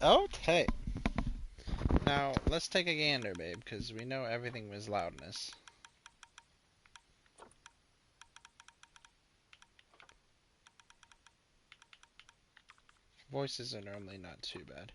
Okay. Now, let's take a gander, babe, because we know everything was loudness. Voices are normally not too bad.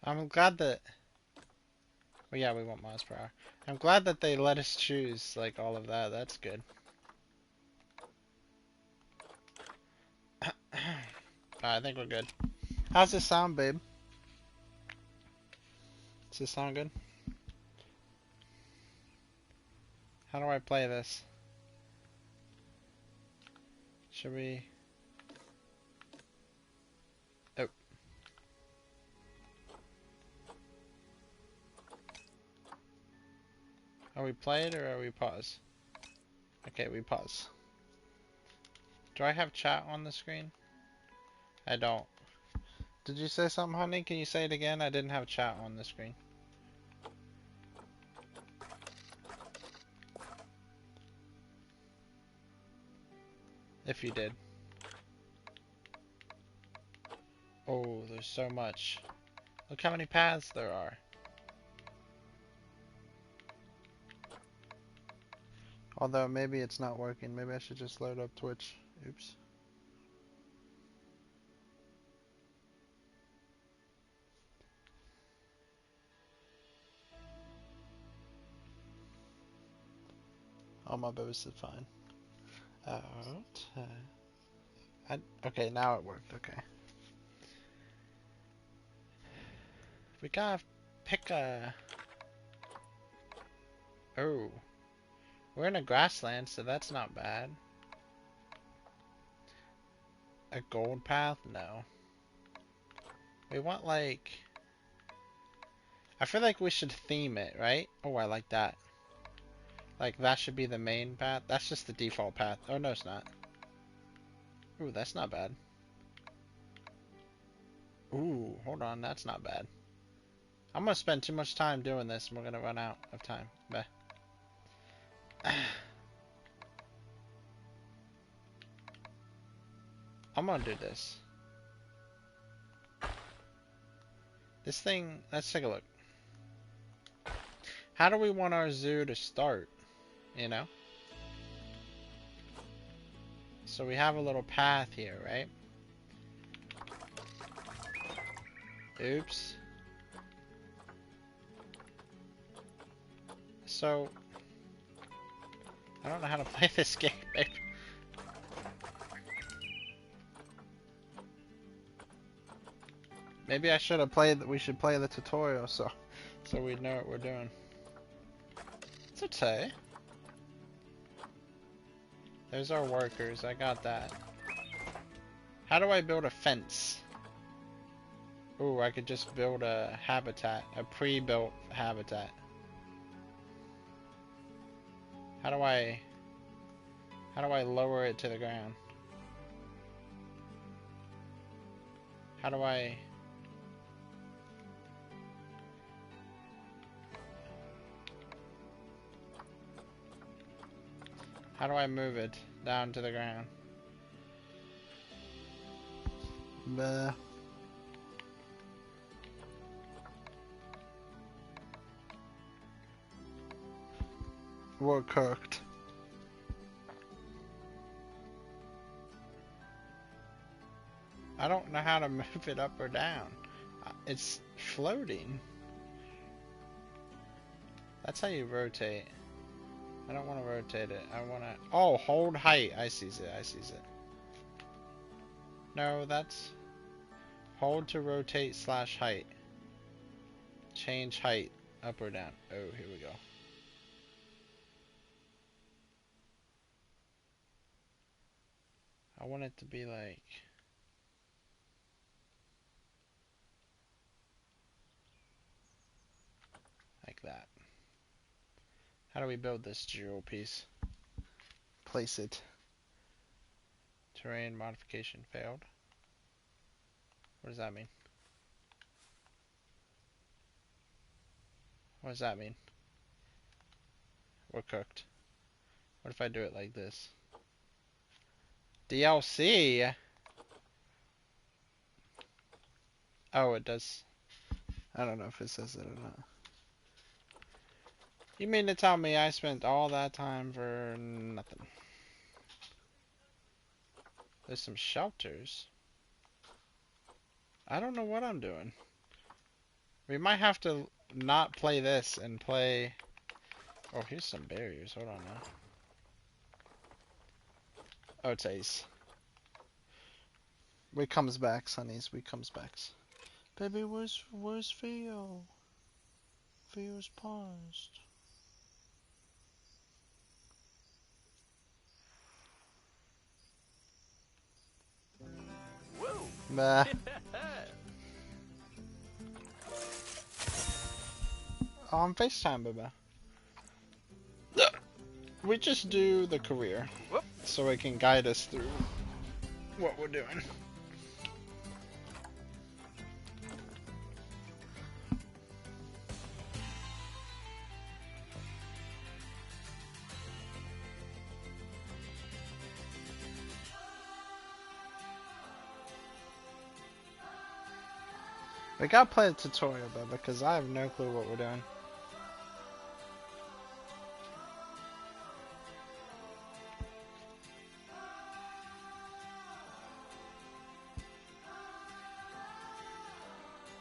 I'm glad that... Well, yeah, we want miles per hour. I'm glad that they let us choose, like, all of that. That's good. I think we're good. How's this sound, babe? Does this sound good? How do I play this? Should we... Oh. Are we played or are we pause? Okay, we pause. Do I have chat on the screen? I don't. Did you say something, honey? Can you say it again? I didn't have chat on the screen. If you did. Oh, there's so much. Look how many paths there are. Although maybe it's not working. Maybe I should just load up Twitch. Oops. All my bows are fine. Okay, now it worked. Okay. We gotta pick a... Oh. We're in a grassland, so that's not bad. A gold path? No. We want, like... I feel like we should theme it, right? Oh, I like that. Like, that should be the main path. That's just the default path. Oh, no, it's not. Ooh, that's not bad. Ooh, hold on. That's not bad. I'm gonna spend too much time doing this, and we're gonna run out of time. Bye. I'm gonna do this. This thing, let's take a look. How do we want our zoo to start? You know? So we have a little path here, right? Oops. So, I don't know how to play this game, babe. Maybe I should have played. We should play the tutorial so we know what we're doing. It's okay. There's our workers. I got that. How do I build a fence? Ooh, I could just build a habitat, a pre-built habitat. How do I lower it to the ground? How do I move it down to the ground? Bleh. We're cooked. I don't know how to move it up or down. It's floating. That's how you rotate. I don't want to rotate it. I want to... Oh, hold height. I sees it. I sees it. No, that's... Hold to rotate / height. Change height. Up or down. Oh, here we go. I want it to be like that. How do we build this jewel piece? Place it. Terrain modification failed. What does that mean? What does that mean? We're cooked. What if I do it like this? DLC? Oh, it does. I don't know if it says it or not. You mean to tell me I spent all that time for nothing? There's some shelters. I don't know what I'm doing. We might have to not play this and play... Oh, here's some barriers. Hold on now. Oh, it's Ace. We comes back, Sonnies. We comes back. Baby, where's Theo? Theo's paused. Whoa. Nah. On FaceTime, baby. We just do the career. Whoop. So it can guide us through what we're doing. We gotta play a tutorial though, because I have no clue what we're doing.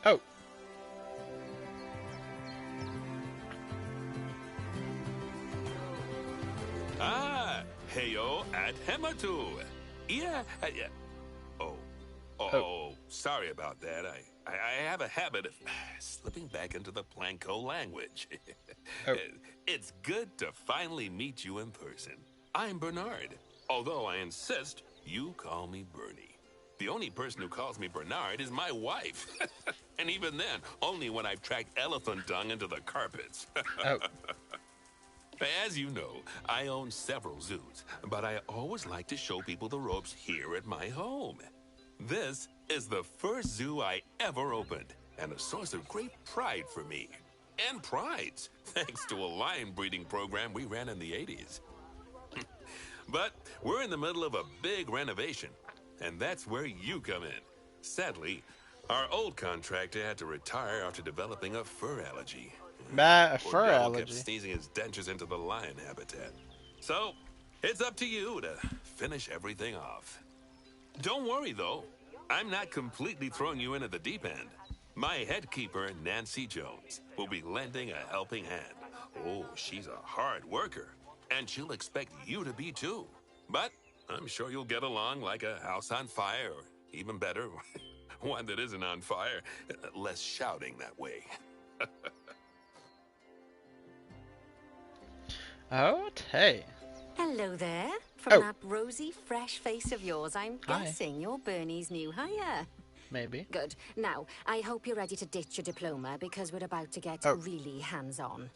Oh! Ah, heyo at Hematu. Yeah, yeah. Oh, sorry about that. I have a habit of slipping back into the Planko language. Oh. It's good to finally meet you in person. I'm Bernard, although I insist you call me Bernie. The only person who calls me Bernard is my wife. And even then, only when I've tracked elephant dung into the carpets. Oh. As you know, I own several zoos, but I always like to show people the ropes here at my home. This is the first zoo I ever opened, and a source of great pride for me. And prides, thanks to a lion breeding program we ran in the 80s. But we're in the middle of a big renovation, and that's where you come in. Sadly, our old contractor had to retire after developing a fur allergy. A fur Poor devil allergy. kept sneezing his dentures into the lion habitat. So, it's up to you to finish everything off. Don't worry, though. I'm not completely throwing you in at the deep end. My head keeper, Nancy Jones, will be lending a helping hand. Oh, she's a hard worker, and she'll expect you to be too. But I'm sure you'll get along like a house on fire, or even better, one that isn't on fire. Less shouting that way. Okay. Hello there. From Oh. that rosy, fresh face of yours, I'm Hi. guessing you're Bernie's new hire. Maybe. Good. Now, I hope you're ready to ditch your diploma because we're about to get really hands-on.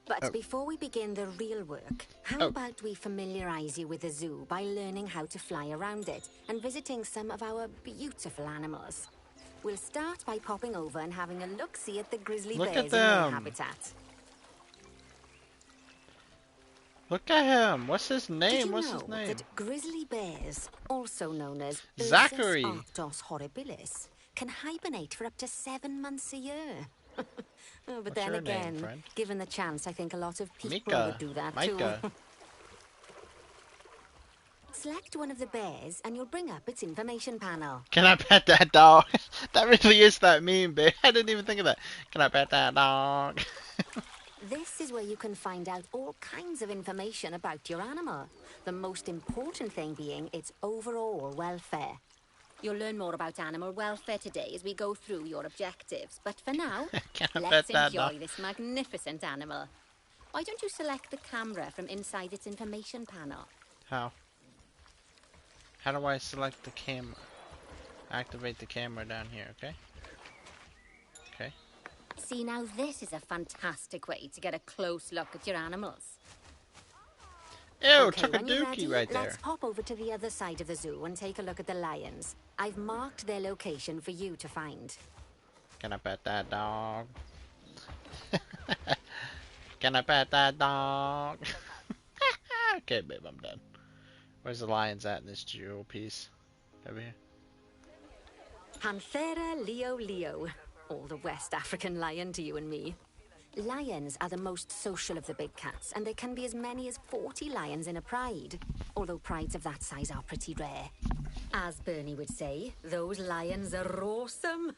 But before we begin the real work, how about we familiarize you with the zoo by learning how to fly around it and visiting some of our beautiful animals. We'll start by popping over and having a look-see at the grizzly Look bears at in their them. habitat. Look at him. What's his Did name? you What's know his name? that grizzly bears, also known as Zachary. Ursus arctos horribilis, can hibernate for up to 7 months a year? But What's then your name, again, friend? given the chance, I think a lot of people Mika. would do that Micah. too. Select one of the bears and you'll bring up its information panel. Can I pet that dog? That really is that meme, babe. I didn't even think of that. Can I pet that dog? This is where you can find out all kinds of information about your animal. The most important thing being its overall welfare. You'll learn more about animal welfare today as we go through your objectives. But for now, Can I let's pet that enjoy dog? this magnificent animal. Why don't you select the camera from inside its information panel? How? How do I select the camera? Activate the camera down here, okay? Okay. See, now this is a fantastic way to get a close look at your animals. Ew, Okay, took a when you're ready, dookie right there. let's pop over to the other side of the zoo and take a look at the lions. I've marked their location for you to find. Can I pet that dog? Can I pet that dog? Okay, babe, I'm done. Where's the lions at in this jewel piece? Over here. Panthera leo leo, or the West African lion to you and me. Lions are the most social of the big cats, and there can be as many as 40 lions in a pride, although prides of that size are pretty rare. As Bernie would say, those lions are awesome,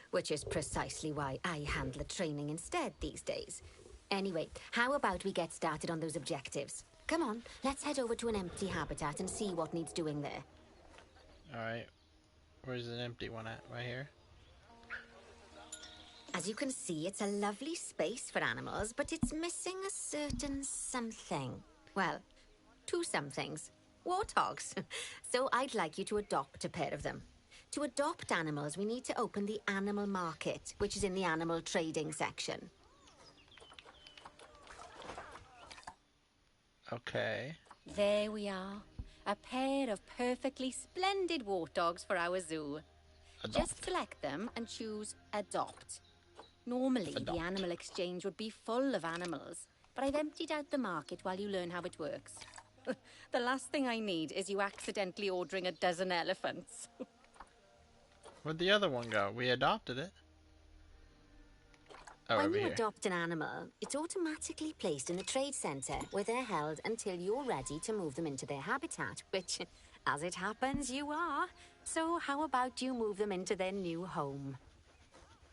which is precisely why I handle the training instead these days. Anyway, how about we get started on those objectives? Come on, let's head over to an empty habitat and see what needs doing there. Alright. Where's an empty one at? Right here? As you can see, it's a lovely space for animals, but it's missing a certain something. Well, two somethings. Warthogs. So I'd like you to adopt a pair of them. To adopt animals, we need to open the animal market, which is in the animal trading section. Okay. There we are. A pair of perfectly splendid warthogs for our zoo. Adopt. Just select them and choose Adopt. Normally, Adopt. the animal exchange would be full of animals, but I've emptied out the market while you learn how it works. The last thing I need is you accidentally ordering a dozen elephants. Where'd the other one go? We adopted it. Oh, When over you here. adopt an animal, it's automatically placed in a trade centre where they're held until you're ready to move them into their habitat, which, as it happens, you are. So how about you move them into their new home?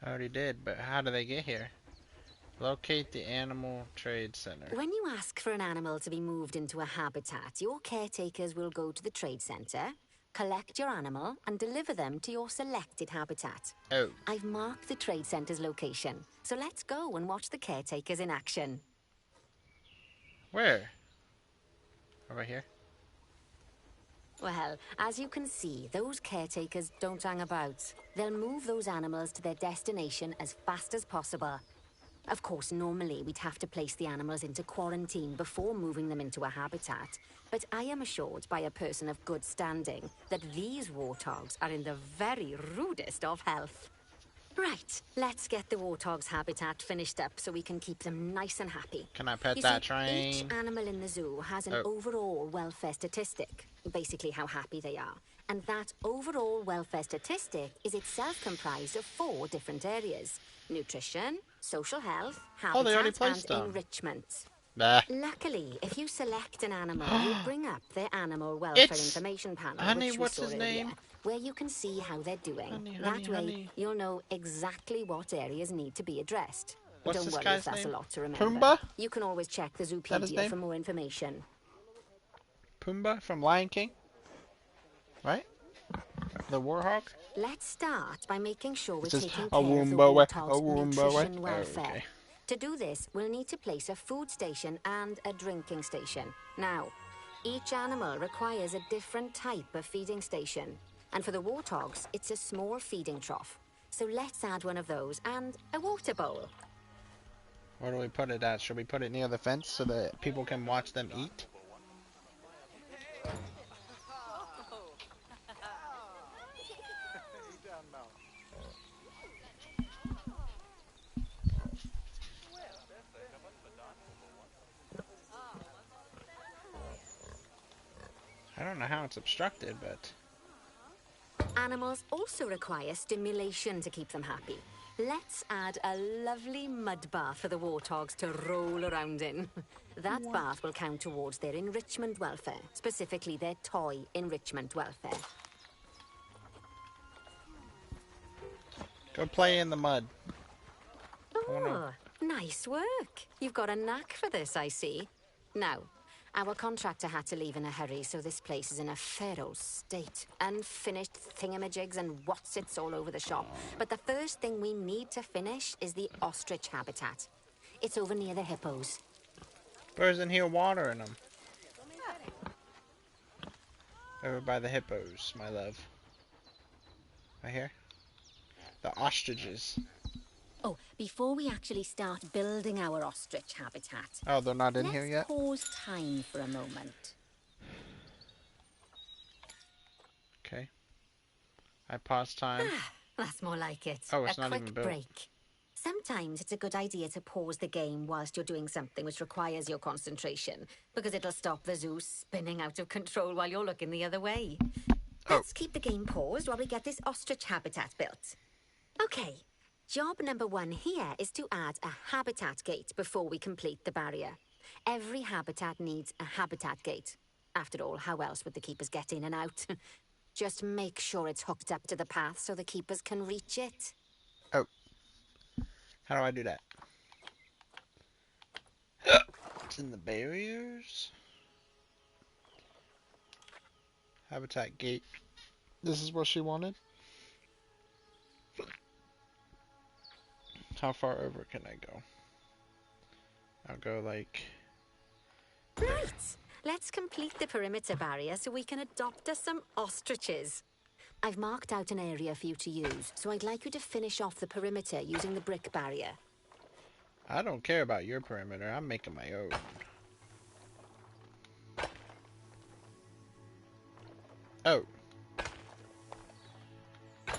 I already did, but how do they get here? Locate the animal trade center. When you ask for an animal to be moved into a habitat, your caretakers will go to the trade centre, collect your animal, and deliver them to your selected habitat. Oh. I've marked the trade centre's location, so let's go and watch the caretakers in action. Where? Over here? Well, as you can see, those caretakers don't hang about. They'll move those animals to their destination as fast as possible. Of course, normally we'd have to place the animals into quarantine before moving them into a habitat, but I am assured by a person of good standing that these warthogs are in the very rudest of health. Right, let's get the warthog's habitat finished up so we can keep them nice and happy. Can I pet You that see, train? each animal in the zoo has an overall welfare statistic, basically how happy they are. And that overall welfare statistic is itself comprised of 4 different areas: nutrition, social health, Oh, they already habitat, placed and them. enrichment. Bah. Luckily, if you select an animal, you'll bring up their animal welfare information panel, Honey, which we what's saw his earlier, name? where you can see how they're doing. Honey, That way, honey. you'll know exactly what areas need to be addressed. What's Don't this worry guy's if that's name? a lot to remember. Pumbaa? You can always check the that his Zoopedia name? for more information. Pumbaa from Lion King? Right? The warhog? Let's start by making sure we're It says, taking "A care of the Woomba way, warthog's a Woomba way." nutrition welfare. Oh, okay. To do this, we'll need to place a food station and a drinking station. Now, each animal requires a different type of feeding station. And for the warthogs, it's a small feeding trough. So let's add one of those and a water bowl. Where do we put it at? Should we put it near the fence so that people can watch them eat? I don't know how it's obstructed, but... Animals also require stimulation to keep them happy. Let's add a lovely mud bath for the warthogs to roll around in. That bath will count towards their enrichment welfare, specifically their toy enrichment welfare. Go play in the mud. Oh, nice work. You've got a knack for this, I see. Now, our contractor had to leave in a hurry, so this place is in a fair old state. Unfinished thingamajigs and whatsits all over the shop. But the first thing we need to finish is the ostrich habitat. It's over near the hippos. Where's in here watering them? Over by the hippos, my love. Right here? The ostriches. Oh, before we actually start building our ostrich habitat... Oh, they're not in here yet? Let's pause time for a moment. Okay. I pause time. That's more like it. Oh, it's not quick even built. break. Sometimes it's a good idea to pause the game whilst you're doing something which requires your concentration, because it'll stop the zoo spinning out of control while you're looking the other way. Let's keep the game paused while we get this ostrich habitat built. Okay, job number 1 here is to add a habitat gate before we complete the barrier. Every habitat needs a habitat gate. After all, how else would the keepers get in and out? Just make sure it's hooked up to the path so the keepers can reach it. Oh. How do I do that? It's in the barriers. Habitat gate. This is what she wanted? How far over can I go? I'll go like... Right. Let's complete the perimeter barrier so we can adopt us some ostriches. I've marked out an area for you to use, so I'd like you to finish off the perimeter using the brick barrier. I don't care about your perimeter. I'm making my own. Oh.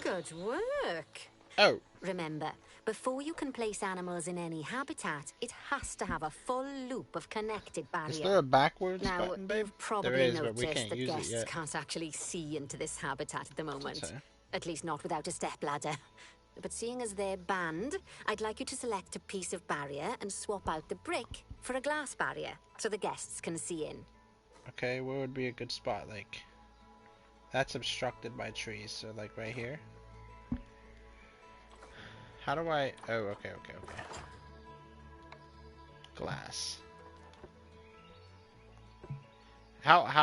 Good work. Oh. Remember, before you can place animals in any habitat, it has to have a full loop of connected barrier. Is there a backwards now, button, babe? You've probably there is, but we noticed can't that use guests it yet. can't actually see into this habitat at the moment. Okay. At least not without a stepladder. But seeing as they're banned, I'd like you to select a piece of barrier and swap out the brick for a glass barrier so the guests can see in. Okay, where would be a good spot? Like, that's obstructed by trees, so like right here. How do I... Oh, okay. Glass. How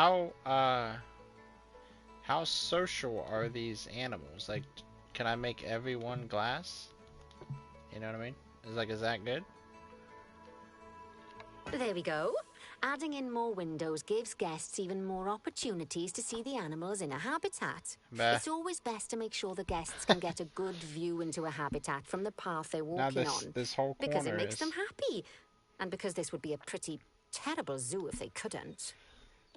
social are these animals? Like, can I make everyone glass? You know what I mean? Is that good? There we go. Adding in more windows gives guests even more opportunities to see the animals in a habitat. Bah. It's always best to make sure the guests can get a good view into a habitat from the path they're walking on. This whole corner because it makes them happy. And because this would be a pretty terrible zoo if they couldn't.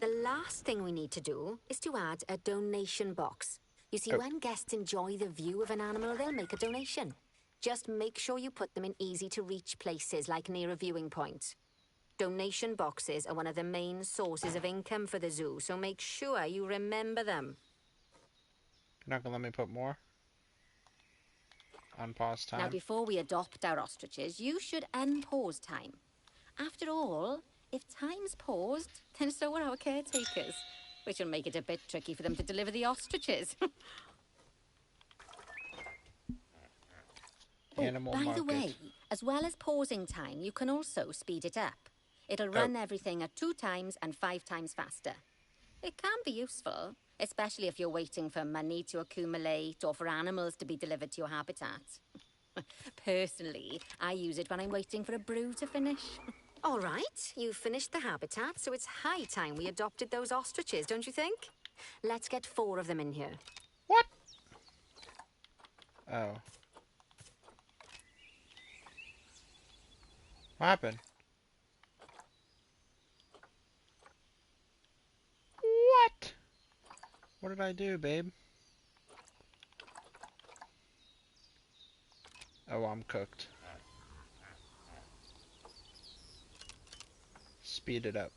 The last thing we need to do is to add a donation box. You see, when guests enjoy the view of an animal, they'll make a donation. Just make sure you put them in easy-to-reach places, like near a viewing point. Donation boxes are one of the main sources of income for the zoo, so make sure you remember them. You're not gonna let me put more? Unpause time. Now, before we adopt our ostriches, you should unpause time. After all, if time's paused, then so are our caretakers, which will make it a bit tricky for them to deliver the ostriches. Animal by market. the way, as well as pausing time, you can also speed it up. It'll run everything at 2 times and 5 times faster. It can be useful, especially if you're waiting for money to accumulate or for animals to be delivered to your habitat. Personally, I use it when I'm waiting for a brew to finish. All right, you've finished the habitat, so it's high time we adopted those ostriches, don't you think? Let's get 4 of them in here. What? Oh. What happened? What? What did I do, babe? Oh, I'm cooked. Speed it up.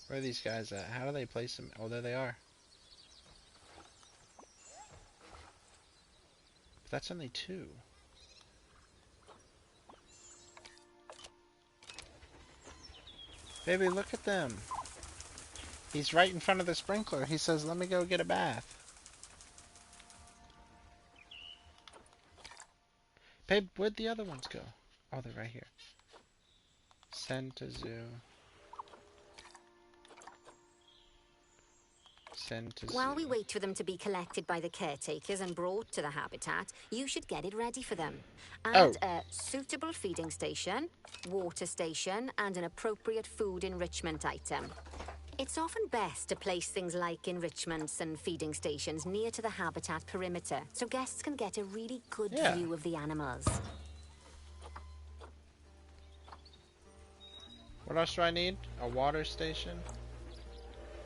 Where are these guys at? How do they place them? Oh, there they are. But that's only 2. Baby, look at them. He's right in front of the sprinkler. He says, let me go get a bath. Babe, where'd the other ones go? Oh, they're right here. Send to zoo. Send to zoo. While we wait for them to be collected by the caretakers and brought to the habitat, you should get it ready for them. Add a suitable feeding station, water station, and an appropriate food enrichment item. It's often best to place things like enrichments and feeding stations near to the habitat perimeter, so guests can get a really good view of the animals. What else do I need? A water station?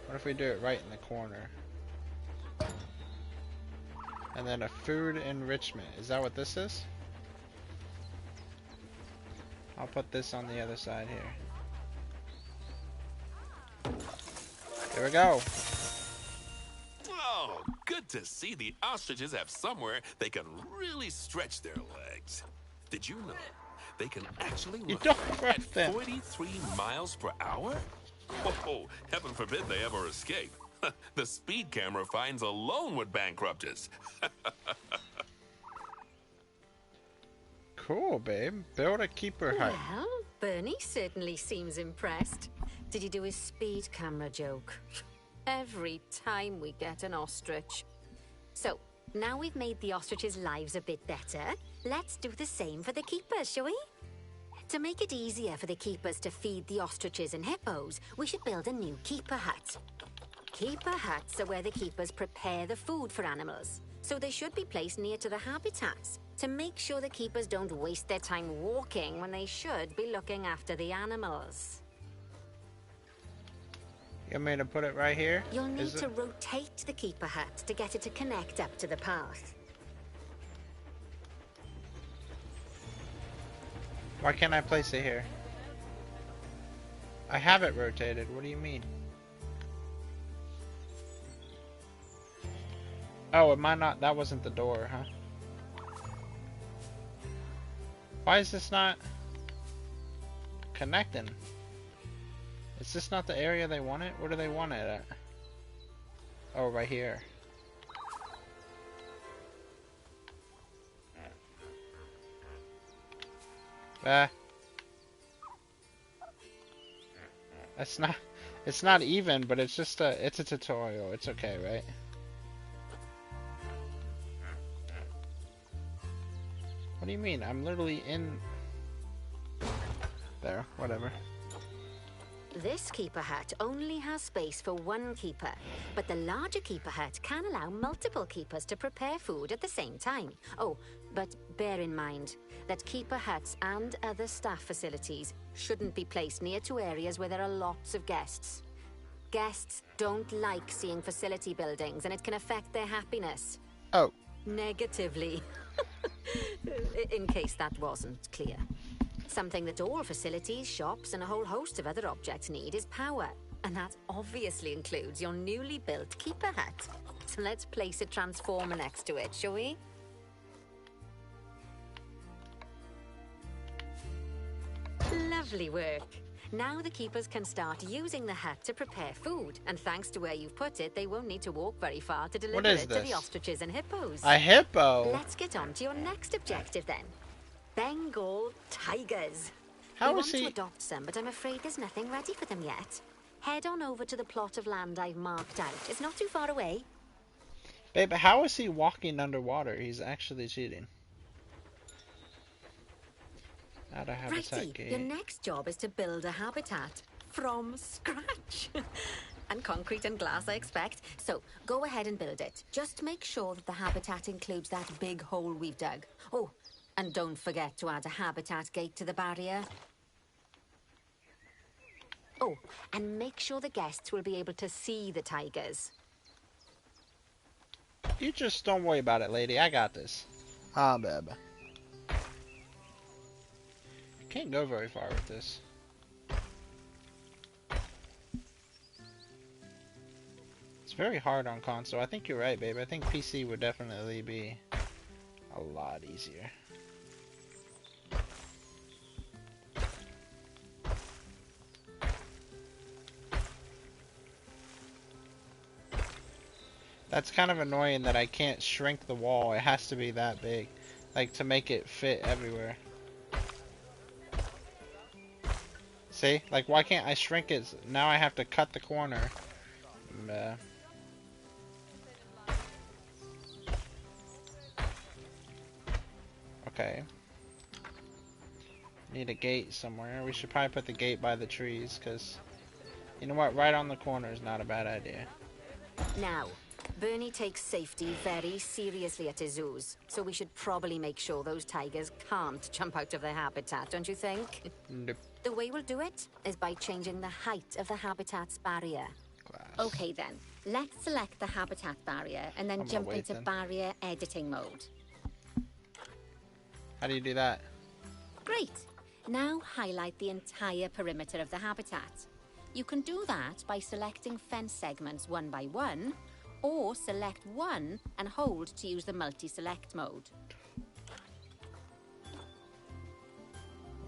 What if we do it right in the corner? And then a food enrichment. Is that what this is? I'll put this on the other side here. There we go. Oh, good to see the ostriches have somewhere they can really stretch their legs. Did you know they can actually run at 43 miles per hour? Oh, heaven forbid they ever escape. The speed camera fines alone would bankrupt us. Cool, babe. Build a keeper hut. Well, Bernie certainly seems impressed. Did you do his speed camera joke? Every time we get an ostrich. So, now we've made the ostriches' lives a bit better, let's do the same for the keepers, shall we? To make it easier for the keepers to feed the ostriches and hippos, we should build a new keeper hut. Keeper huts are where the keepers prepare the food for animals, so they should be placed near to the habitats to make sure the keepers don't waste their time walking when they should be looking after the animals. You want me to put it right here? You'll need to rotate the keeper hut to get it to connect up to the path. Why can't I place it here? I have it rotated. What do you mean? Oh, am I not? That wasn't the door, huh? Why is this not connecting? Is this not the area they want it? Where do they want it at? Oh, right here. It's not even, but it's just it's a tutorial. It's okay, right? What do you mean? I'm literally in there, whatever. This keeper hut only has space for one keeper, but the larger keeper hut can allow multiple keepers to prepare food at the same time. Oh, but bear in mind that keeper huts and other staff facilities shouldn't be placed near to areas where there are lots of guests. Guests don't like seeing facility buildings, and it can affect their happiness. Oh. Negatively. In case that wasn't clear. Something that all facilities, shops, and a whole host of other objects need is power. And that obviously includes your newly built keeper hut. So let's place a transformer next to it, shall we? Lovely work. Now the keepers can start using the hut to prepare food. And thanks to where you've put it, they won't need to walk very far to deliver it to the ostriches and hippos. A hippo? Let's get on to your next objective then. Bengal tigers. How we is he? Want to adopt some, but I'm afraid there's nothing ready for them yet. Head on over to the plot of land I've marked out. It's not too far away. Babe, how is he walking underwater? He's actually cheating. Add a habitat gate. Your next job is to build a habitat from scratch. And concrete and glass, I expect. So, go ahead and build it. Just make sure that the habitat includes that big hole we've dug. Oh, and don't forget to add a habitat gate to the barrier. Oh, and make sure the guests will be able to see the tigers. You just don't worry about it, lady. I got this. Ah, babe. Can't go very far with this. It's very hard on console. I think you're right, babe. I think PC would definitely be a lot easier. That's kind of annoying that I can't shrink the wall. It has to be that big, like to make it fit everywhere. See? Like, why can't I shrink it? Now I have to cut the corner. Okay. Need a gate somewhere. We should probably put the gate by the trees, because You know what? Right on the corner is not a bad idea. Now, Bernie takes safety very seriously at his zoos, so we should probably make sure those tigers can't jump out of their habitat, don't you think? Nope. The way we'll do it is by changing the height of the habitat's barrier. Glass. Okay then, let's select the habitat barrier and then jump into barrier editing mode. How do you do that? Great. Now highlight the entire perimeter of the habitat. You can do that by selecting fence segments one by one, or select one and hold to use the multi-select mode.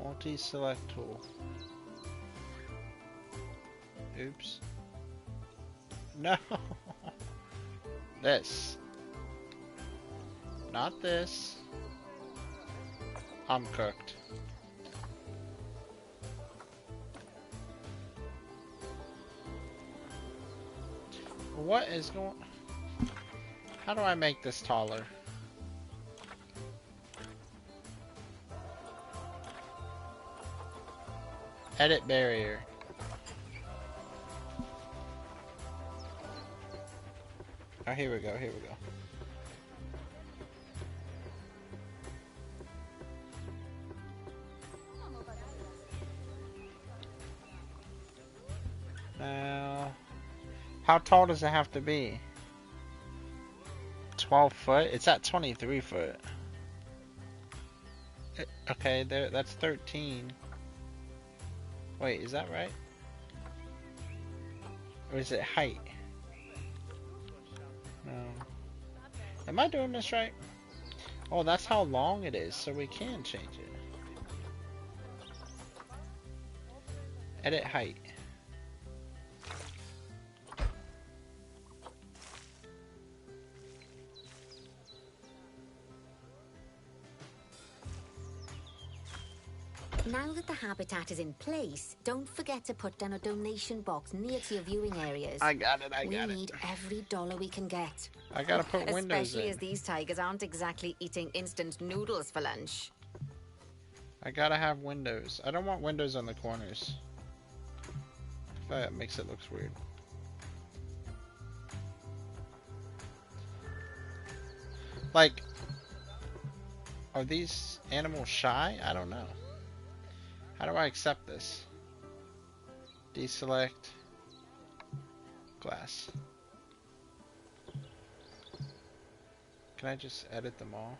Multi-select tool. Oops. No! This. Not this. I'm cooked. What is going... How do I make this taller? Edit barrier. Oh, here we go, here we go. Now, how tall does it have to be? 12 foot? It's at 23 foot. Okay, there. That's 13. Wait, is that right? Or is it height? No. Am I doing this right? Oh, that's how long it is, so we can change it. Edit height. Now that the habitat is in place, don't forget to put down a donation box near to your viewing areas. I got it, I got it. We need every dollar we can get. I gotta put windows in. Especially as these tigers aren't exactly eating instant noodles for lunch. I gotta have windows. I don't want windows on the corners. That makes it look weird. Like, are these animals shy? I don't know. How do I accept this? Deselect. Glass. Can I just edit them all?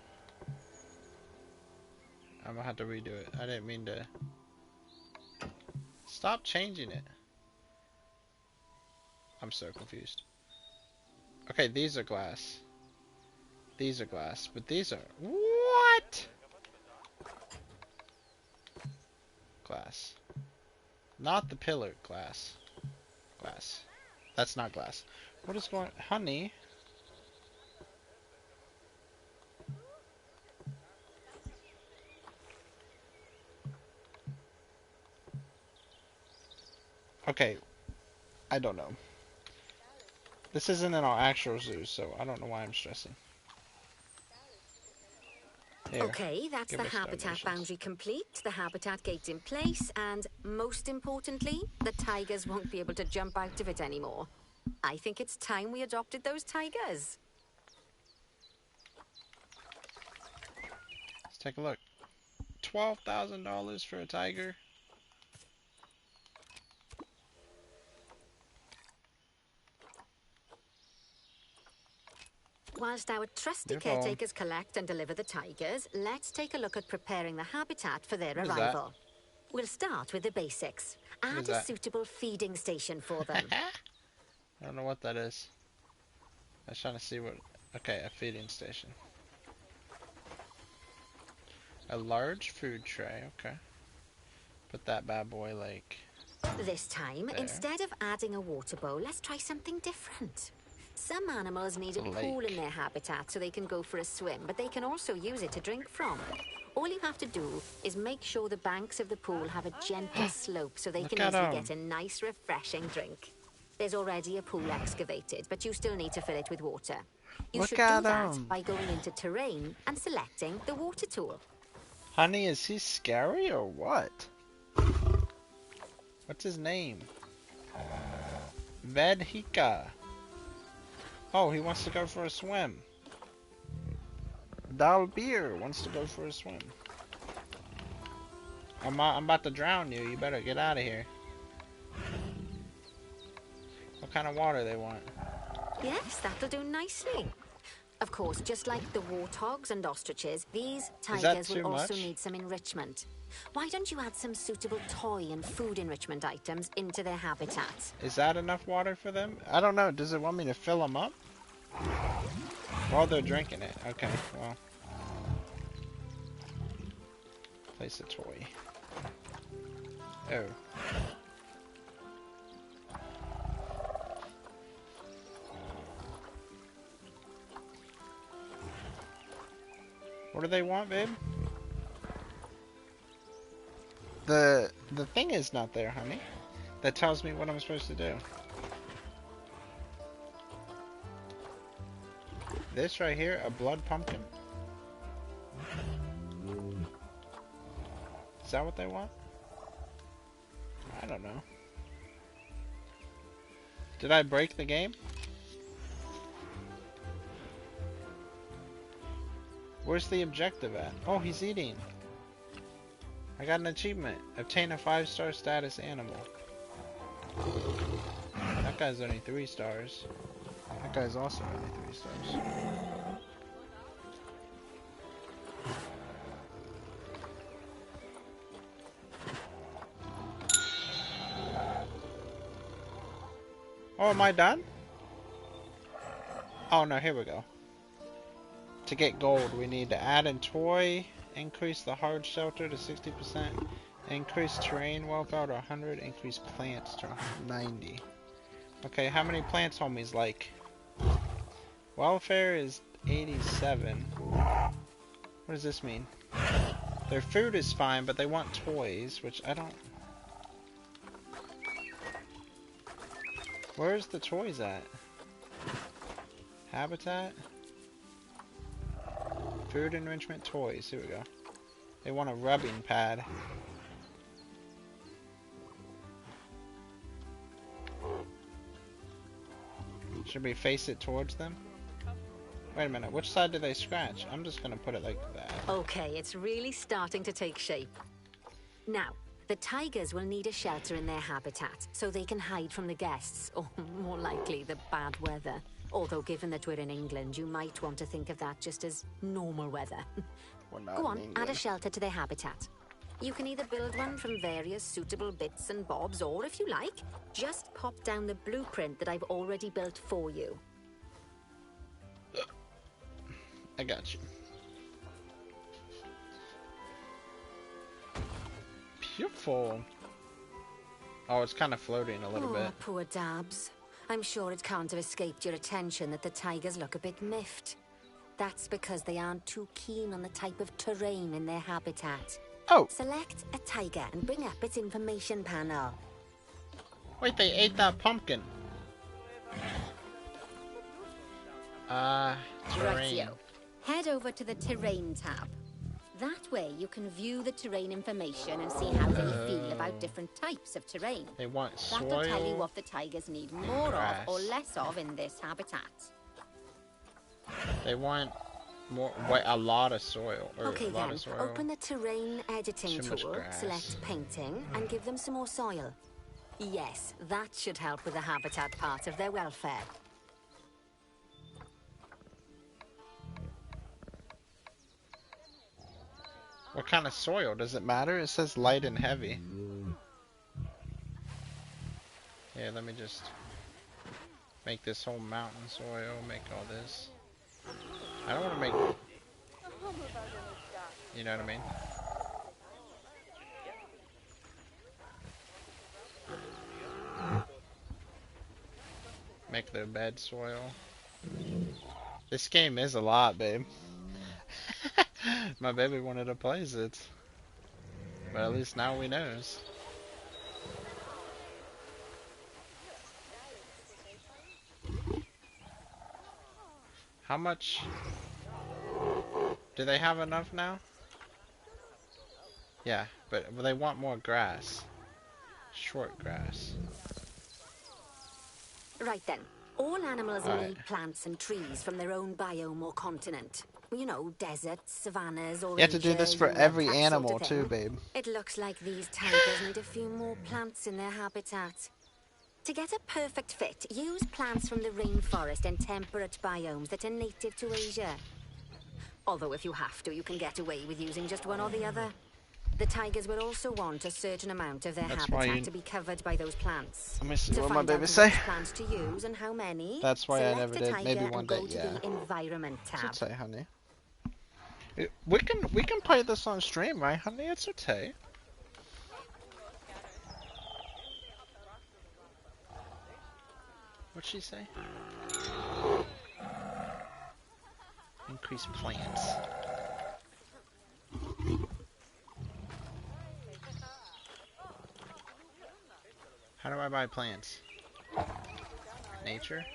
I'm gonna have to redo it. I didn't mean to. Stop changing it. I'm so confused. Okay, these are glass. These are glass, but these are... What? Glass. Not the pillar. Glass. Glass. That's not glass. What is going... Honey? Okay. I don't know. This isn't in our actual zoo, so I don't know why I'm stressing. Here, okay, that's the habitat boundary complete, the habitat gate's in place, and most importantly, the tigers won't be able to jump out of it anymore. I think it's time we adopted those tigers. Let's take a look. $12,000 for a tiger? Whilst our trusty caretakers collect and deliver the tigers, let's take a look at preparing the habitat for their arrival. We'll start with the basics. Add a suitable feeding station for them. I don't know what that is. I was trying to see what... Okay, a feeding station. A large food tray, okay. Put that bad boy like... This time, instead of adding a water bowl, let's try something different. Some animals need a pool in their habitat so they can go for a swim, but they can also use it to drink from. All you have to do is make sure the banks of the pool have a gentle slope so they can easily get a nice, refreshing drink. There's already a pool excavated, but you still need to fill it with water. You should do that by going into terrain and selecting the water tool. Honey, is he scary or what? What's his name? Vedhika. Oh, he wants to go for a swim. Dalbeer wants to go for a swim. I'm about to drown you. You better get out of here. What kind of water they want? Yes, that'll do nicely. Of course, just like the warthogs and ostriches, these tigers will also need some enrichment. Why don't you add some suitable toy and food enrichment items into their habitats? Is that enough water for them? I don't know. Does it want me to fill them up? While they're drinking it. Okay, well. Place a toy. Oh. What do they want, babe? The thing is not there, honey. That tells me what I'm supposed to do. This right here, a blood pumpkin. Is that what they want? I don't know. Did I break the game? Where's the objective at? Oh, he's eating. I got an achievement. Obtain a 5-star status animal. That guy's only 3 stars. That guy's also only 3 stars. Oh, am I done? Oh no, here we go. To get gold, we need to add in toy, increase the hard shelter to 60%, increase terrain welfare to 100, increase plants to 90. Okay, how many plants, homies, like? Welfare is 87. What does this mean? Their food is fine, but they want toys, which I don't... Where's the toys at? Habitat? Food enrichment toys. Here we go. They want a rubbing pad. Should we face it towards them? Wait a minute. Which side do they scratch? I'm just gonna put it like that. Okay, it's really starting to take shape. Now, the tigers will need a shelter in their habitat so they can hide from the guests, or more likely, the bad weather. Although, given that we're in England, you might want to think of that just as normal weather. Go on, add a shelter to their habitat. You can either build one from various suitable bits and bobs, or if you like, just pop down the blueprint that I've already built for you. I got you. Beautiful. Oh, it's kind of floating a little bit. Poor Dabs. I'm sure it can't have escaped your attention that the tigers look a bit miffed. That's because they aren't too keen on the type of terrain in their habitat. Oh! Select a tiger and bring up its information panel. Wait, they ate that pumpkin. Terrain. Rightio. Head over to the terrain tab. That way you can view the terrain information and see how they feel about different types of terrain. They want soil. That'll tell you what the tigers need more of or less of in this habitat. They want a lot of soil. Okay then, open the terrain editing tool, select painting, and give them some more soil. Yes, that should help with the habitat part of their welfare. What kind of soil? Does it matter? It says light and heavy. Here, let me just make this whole mountain soil, make all this. I don't want to make... You know what I mean? Make the bed soil. This game is a lot, babe. My baby wanted to play it. But at least now we knows. How much? Do they have enough now? Yeah, but they want more grass. Short grass. Right then. All animals need plants and trees from their own biome or continent. You know, deserts, savannas, or You have to do this for every animal too, babe. It looks like these tigers need a few more plants in their habitat. To get a perfect fit, use plants from the rainforest and temperate biomes that are native to Asia. Although if you have to, you can get away with using just one or the other. The tigers will also want a certain amount of their habitat to be covered by those plants. Let me see what my baby say. say. Plants to use and how many. That's why I never did. Maybe one day, yeah. To the environment tab. It's okay, honey. We can play this on stream, right, honey? It's okay. What'd she say? Increase plants. How do I buy plants? Nature?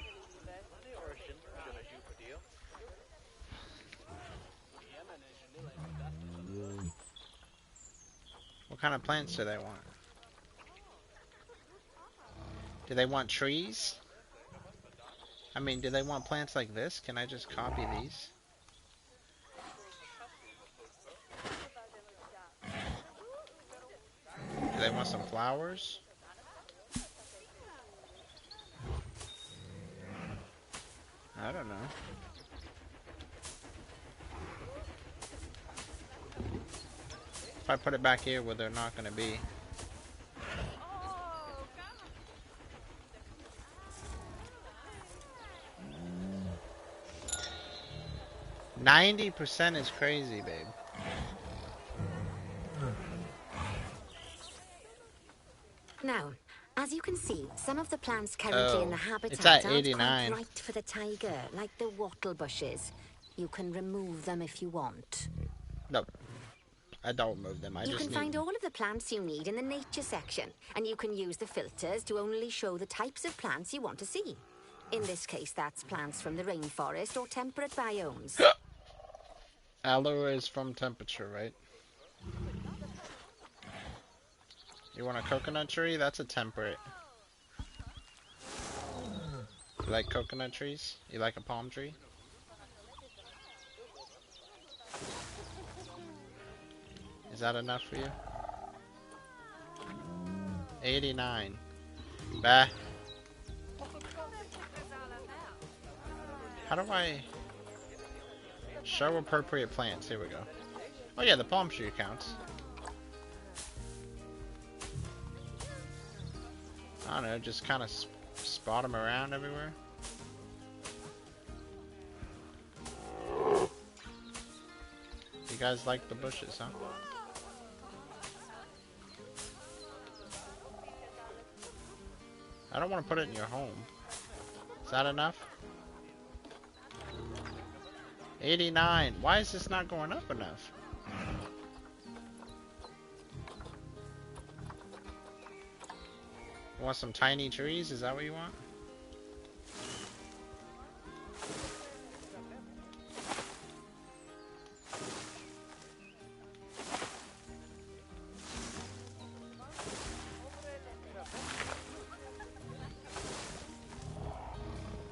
What kind of plants do they want? Do they want trees? I mean, do they want plants like this? Can I just copy these? Do they want some flowers? I don't know. If I put it back here where they're not going to be. 90% is crazy, babe. Now, as you can see, some of the plants currently in the habitat aren't quite right for the tiger, like the wattle bushes. You can remove them if you want. No, I don't remove them. You can find all of the plants you need in the nature section, and you can use the filters to only show the types of plants you want to see. In this case, that's plants from the rainforest or temperate biomes. Aloe is from temperature, right? You want a coconut tree? That's a temperate. You like coconut trees? You like a palm tree? Is that enough for you? 89. Bah. How do I show appropriate plants? Here we go. Oh yeah, the palm tree counts. I don't know, just kind of spot them around everywhere. You guys like the bushes, huh? I don't want to put it in your home. Is that enough? 89. Why is this not going up enough? You want some tiny trees? Is that what you want?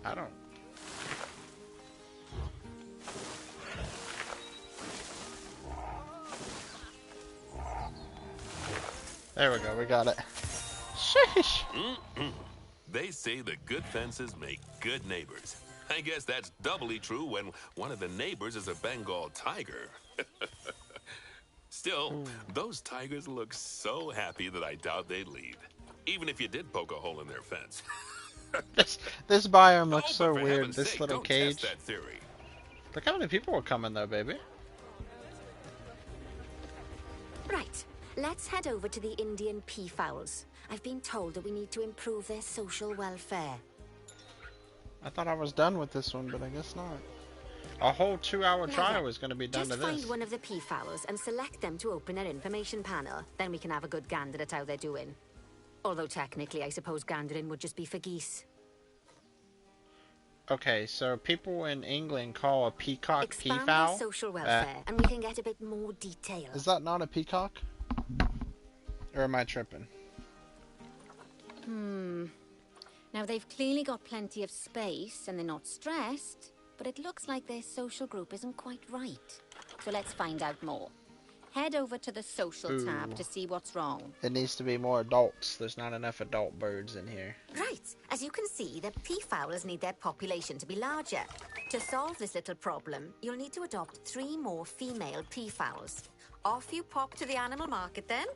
I don't. There we go, we got it. Sheesh. They say that good fences make good neighbors. I guess that's doubly true when one of the neighbors is a Bengal tiger. Still, those tigers look so happy that I doubt they'd leave. Even if you did poke a hole in their fence. This biome looks so weird. This sake, little don't cage. test that theory. Look how many people are coming though, baby. Right. Let's head over to the Indian peafowls. I've been told that we need to improve their social welfare. I thought I was done with this one, but I guess not. A whole 2-hour trial was going to be done to this. Just find one of the peafowls and select them to open their information panel. Then we can have a good gander at how they're doing. Although technically, I suppose gandering would just be for geese. Okay, so people in England call a peacock Expand peafowl. Their social welfare, and we can get a bit more detail. Is that not a peacock? Or am I tripping? Now Now, they've clearly got plenty of space and they're not stressed, but it looks like their social group isn't quite right. So let's find out more. Head over to the social tab to see what's wrong. It needs to be more adults. There's not enough adult birds in here. Right. As you can see, the peafowls need their population to be larger. To solve this little problem, you'll need to adopt 3 more female peafowls. Off you pop to the animal market then.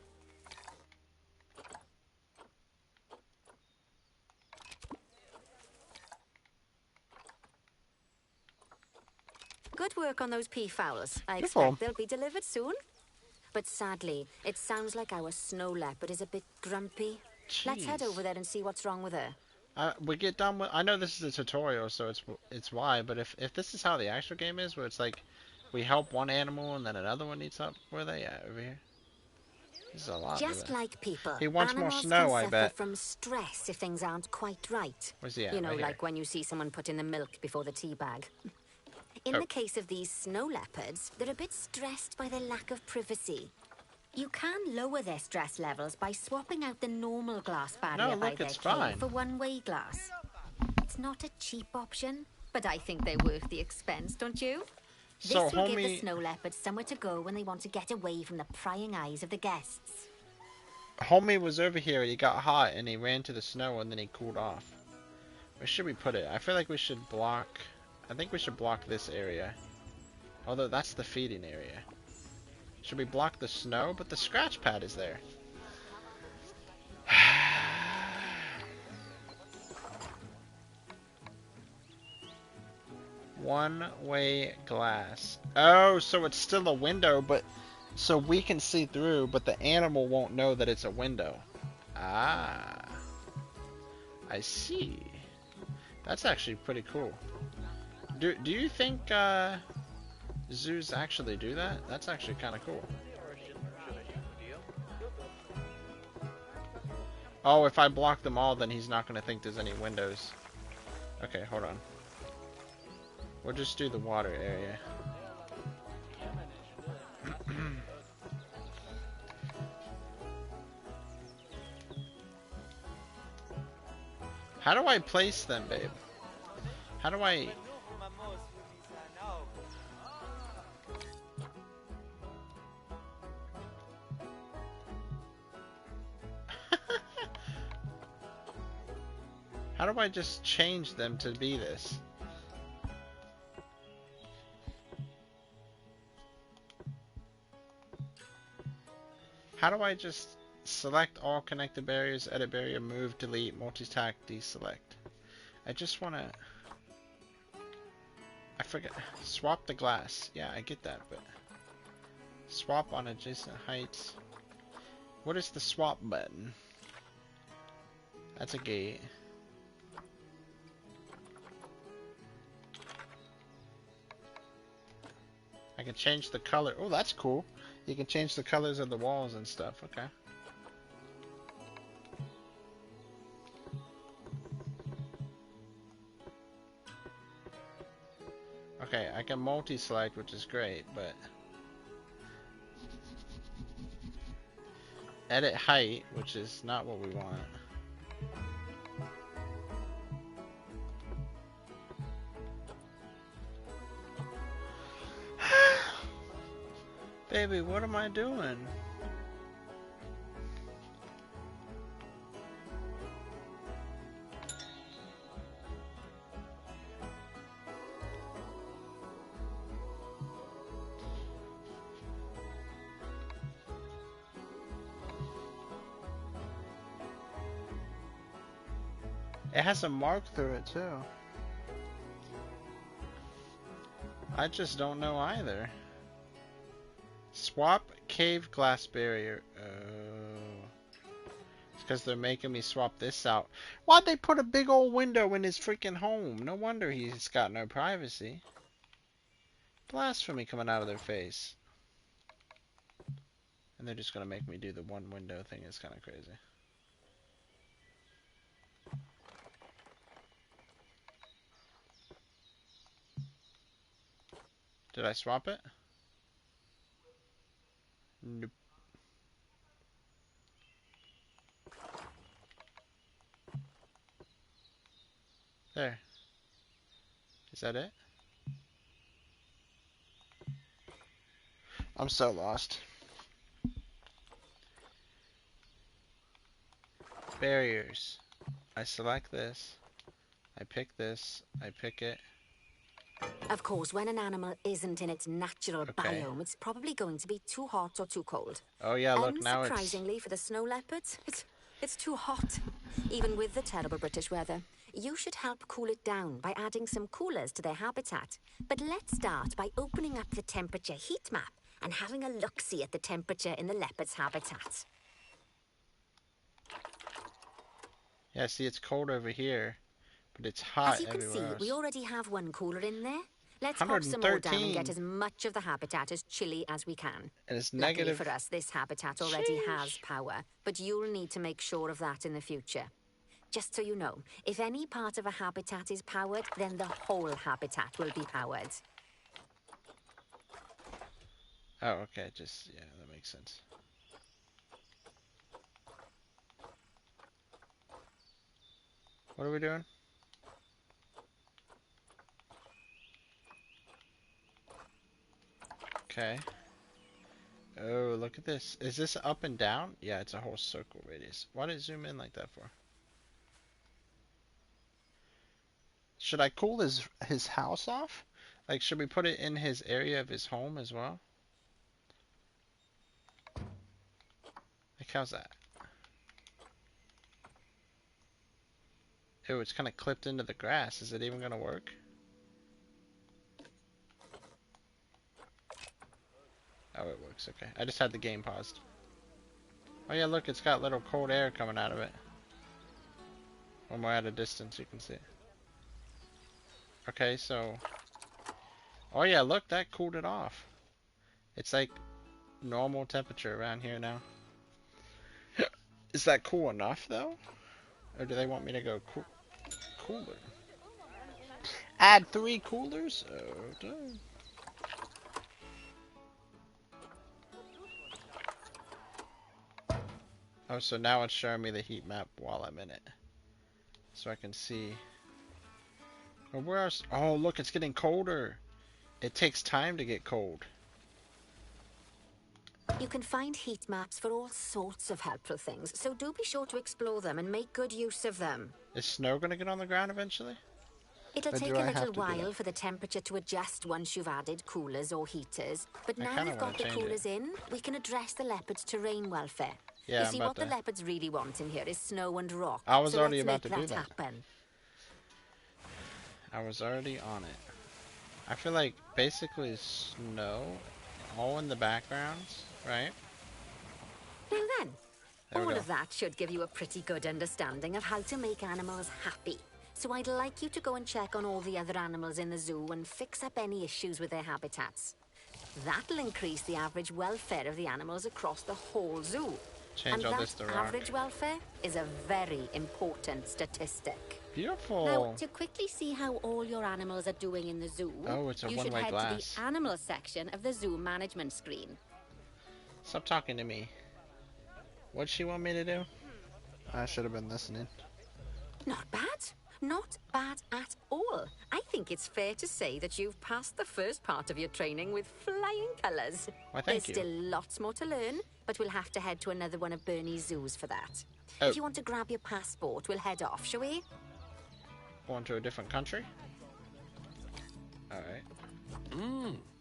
Good work on those peafowls. I expect they'll be delivered soon. But sadly, it sounds like our snow leopard is a bit grumpy. Jeez. Let's head over there and see what's wrong with her. We get done with... I know this is a tutorial, so it's why, but if this is how the actual game is, where it's like, we help one animal and then another one needs help, where are they at over here? This is a lot. Just like people, he wants more snow, I bet. From stress if things aren't quite right. Where's he at? You know, right like here. when you see someone put in the milk before the tea bag. In the case of these snow leopards, they're a bit stressed by their lack of privacy. You can lower their stress levels by swapping out the normal glass barrier by their cave for one-way glass. It's not a cheap option, but I think they're worth the expense, don't you? This will give the snow leopards somewhere to go when they want to get away from the prying eyes of the guests. Homie was over here, he got hot and he ran to the snow and then he cooled off. Where should we put it? I feel like we should block... I think we should block this area. Although that's the feeding area. Should we block the snow? But the scratch pad is there. One-way glass. Oh, so it's still a window, but so we can see through, but the animal won't know that it's a window. Ah. I see. That's actually pretty cool. Do you think zoos actually do that? That's actually kind of cool. Oh, if I block them all, then he's not going to think there's any windows. Okay, hold on. We'll just do the water area. How do I place them, babe? How do I... How do I just change them to be this? How do I just select all connected barriers, edit barrier, move, delete, multi-tack, deselect? I just want to... I forget. Swap the glass. Yeah, I get that, but... Swap on adjacent heights. What is the swap button? That's a gate. I can change the color. Oh, that's cool. You can change the colors of the walls and stuff. Okay. Okay, I can multi-select, which is great, but... Edit height, which is not what we want. Baby, what am I doing? It has a mark through it too. I just don't know either. Swap cave glass barrier. Oh. It's because they're making me swap this out. Why'd they put a big old window in his freaking home? No wonder he's got no privacy. Blasphemy coming out of their face. And they're just gonna make me do the one window thing. It's kind of crazy. Did I swap it? Nope. Is that it? I'm so lost. Barriers. I select this. I pick this. I pick it. Of course, when an animal isn't in its natural Okay. biome, it's probably going to be too hot or too cold. Oh yeah, look, now it's... Unsurprisingly, for the snow leopards, it's too hot. Even with the terrible British weather. You should help cool it down by adding some coolers to their habitat. But let's start by opening up the temperature heat map and having a look-see at the temperature in the leopard's habitat. Yeah, see, it's cold over here, but it's hot As you can see, everywhere else. we already have one cooler in there. Let's pop some more down and get as much of the habitat as chilly as we can. And it's Luckily negative. for us, this habitat already has power, but you'll need to make sure of that in the future. Just so you know, if any part of a habitat is powered, then the whole habitat will be powered. Oh, okay, just, yeah, that makes sense. What are we doing? Okay. Oh, look at this. Is this up and down? Yeah, it's a whole circle radius. Why did it zoom in like that for? Should I cool his house off? Like, should we put it in his area of his home as well? Like, how's that? Oh, it's kind of clipped into the grass. Is it even going to work? Oh, it works. Okay. I just had the game paused. Oh yeah, look, it's got little cold air coming out of it. When we're at a distance, you can see it. Okay, so... Oh yeah, look, that cooled it off. It's like normal temperature around here now. Is that cool enough, though? Or do they want me to go cooler? Add 3 coolers? Oh, damn. Oh, so now it's showing me the heat map while I'm in it. So I can see. Well, where else? Oh, look, it's getting colder. It takes time to get cold. You can find heat maps for all sorts of helpful things, so do be sure to explore them and make good use of them. Is snow going to get on the ground eventually? It'll take a little while for the temperature to adjust once you've added coolers or heaters. But now we've got the coolers in, we can address the leopard's terrain welfare. Yeah, you see, what the leopards really want in here is snow and rock. I was so already let's about to make do that. Happen. I was already on it. I feel like basically snow all in the backgrounds, right? Now then, there all of that should give you a pretty good understanding of how to make animals happy. So I'd like you to go and check on all the other animals in the zoo and fix up any issues with their habitats. That'll increase the average welfare of the animals across the whole zoo. Change all this to rock. Average welfare is a very important statistic. Beautiful. Now, to quickly see how all your animals are doing in the zoo, you should head to the animal section of the zoo management screen. Stop talking to me. What'd she want me to do? I should have been listening. Not bad. Not bad at all. I think it's fair to say that you've passed the first part of your training with flying colours. Well, There's still lots more to learn, but we'll have to head to another one of Bernie's zoos for that. If you want to grab your passport, we'll head off, shall we? Going to a different country? Alright.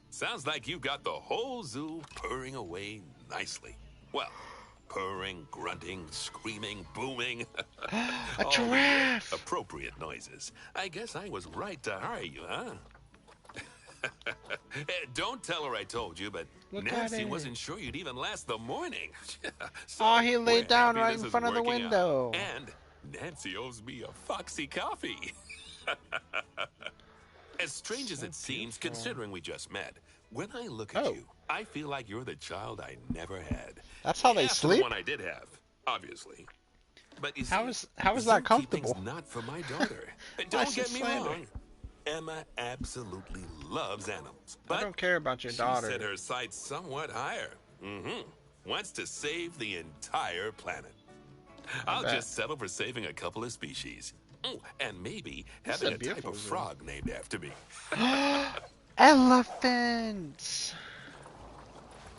Sounds like you've got the whole zoo purring away nicely. Well, purring, grunting, screaming, booming. A giraffe! Appropriate noises. I guess I was right to hire you, huh? Don't tell her I told you, but Nancy wasn't sure you'd even last the morning. So he laid down right in front of the window. And Nancy owes me a foxy coffee. As strange as it seems, considering we just met, when I look at you, I feel like you're the child I never had. That's how they sleep? The one I did have, obviously. But you see, how is that comfortable? Not for my daughter. Don't get me wrong. Emma absolutely loves animals. But I don't care about your daughter. She set her sights somewhat higher. Wants to save the entire planet. I'll just settle for saving a couple of species. Oh, and maybe This is having a a type beautiful of zoo. frog named after me. Elephants!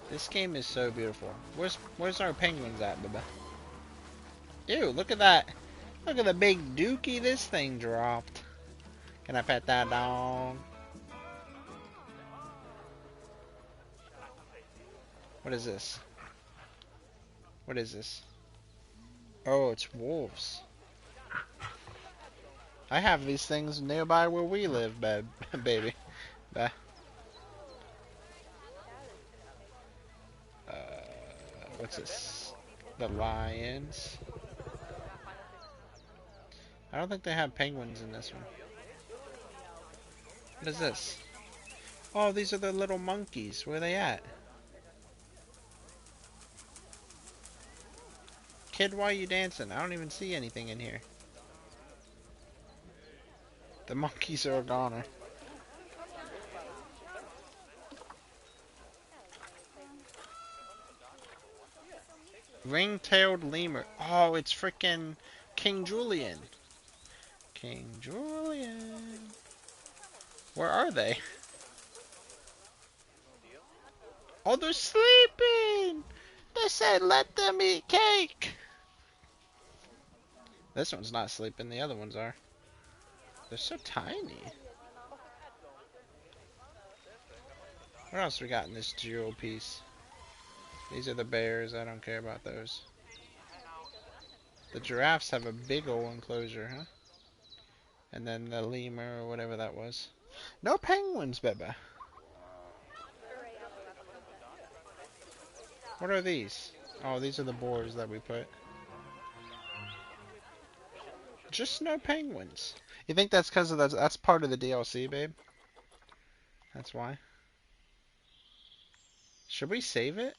This game is so beautiful. Where's our penguins at, Bubba? Ew, look at that. Look at the big dookie this thing dropped. Can I pet that dog? What is this? What is this? Oh, it's wolves. I have these things nearby where we live, baby. Bah. What's this? The lions. I don't think they have penguins in this one. What is this? Oh, these are the little monkeys. Where are they at? Kid, why are you dancing? I don't even see anything in here. The monkeys are a goner. Ring-tailed lemur. Oh, it's freaking King Julian. King Julian. Where are they? Oh, they're sleeping! They said let them eat cake! This one's not sleeping, the other ones are. They're so tiny. What else we got in this jewel piece? These are the bears, I don't care about those. The giraffes have a big old enclosure, huh? And then the lemur, or whatever that was. No penguins, Beba. What are these? Oh, these are the boars that we put. Just no penguins. You think that's because of that's part of the DLC, babe? That's why. Should we save it?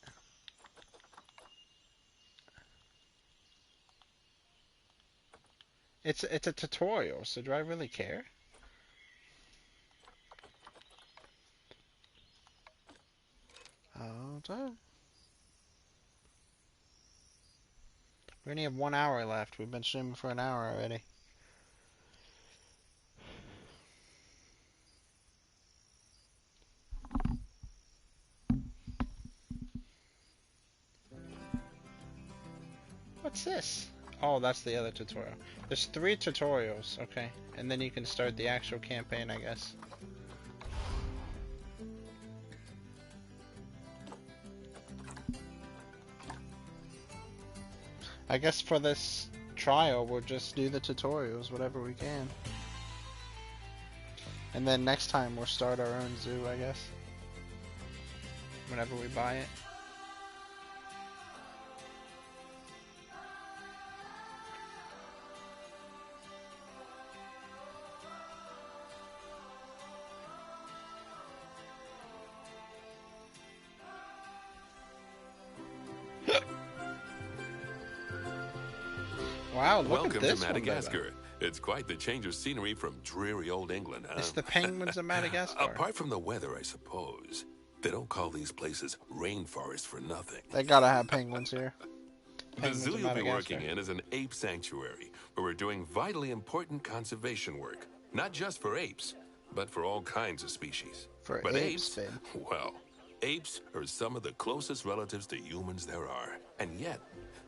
It's a tutorial, so do I really care? Oh, we only have 1 hour left. We've been streaming for an hour already. What's this? Oh, that's the other tutorial. There's 3 tutorials, okay. And then you can start the actual campaign, I guess. I guess for this trial, we'll just do the tutorials, whatever we can. And then next time, we'll start our own zoo, I guess. Whenever we buy it. Wow, look Welcome at this to Madagascar. one, It's quite the change of scenery from dreary old England, huh? It's the penguins of Madagascar. Apart from the weather, I suppose. They don't call these places rainforests for nothing. They gotta have penguins here. The zoo you'll be working in is an ape sanctuary, where we're doing vitally important conservation work. Not just for apes, but for all kinds of species. But apes, well, apes are some of the closest relatives to humans there are. And yet,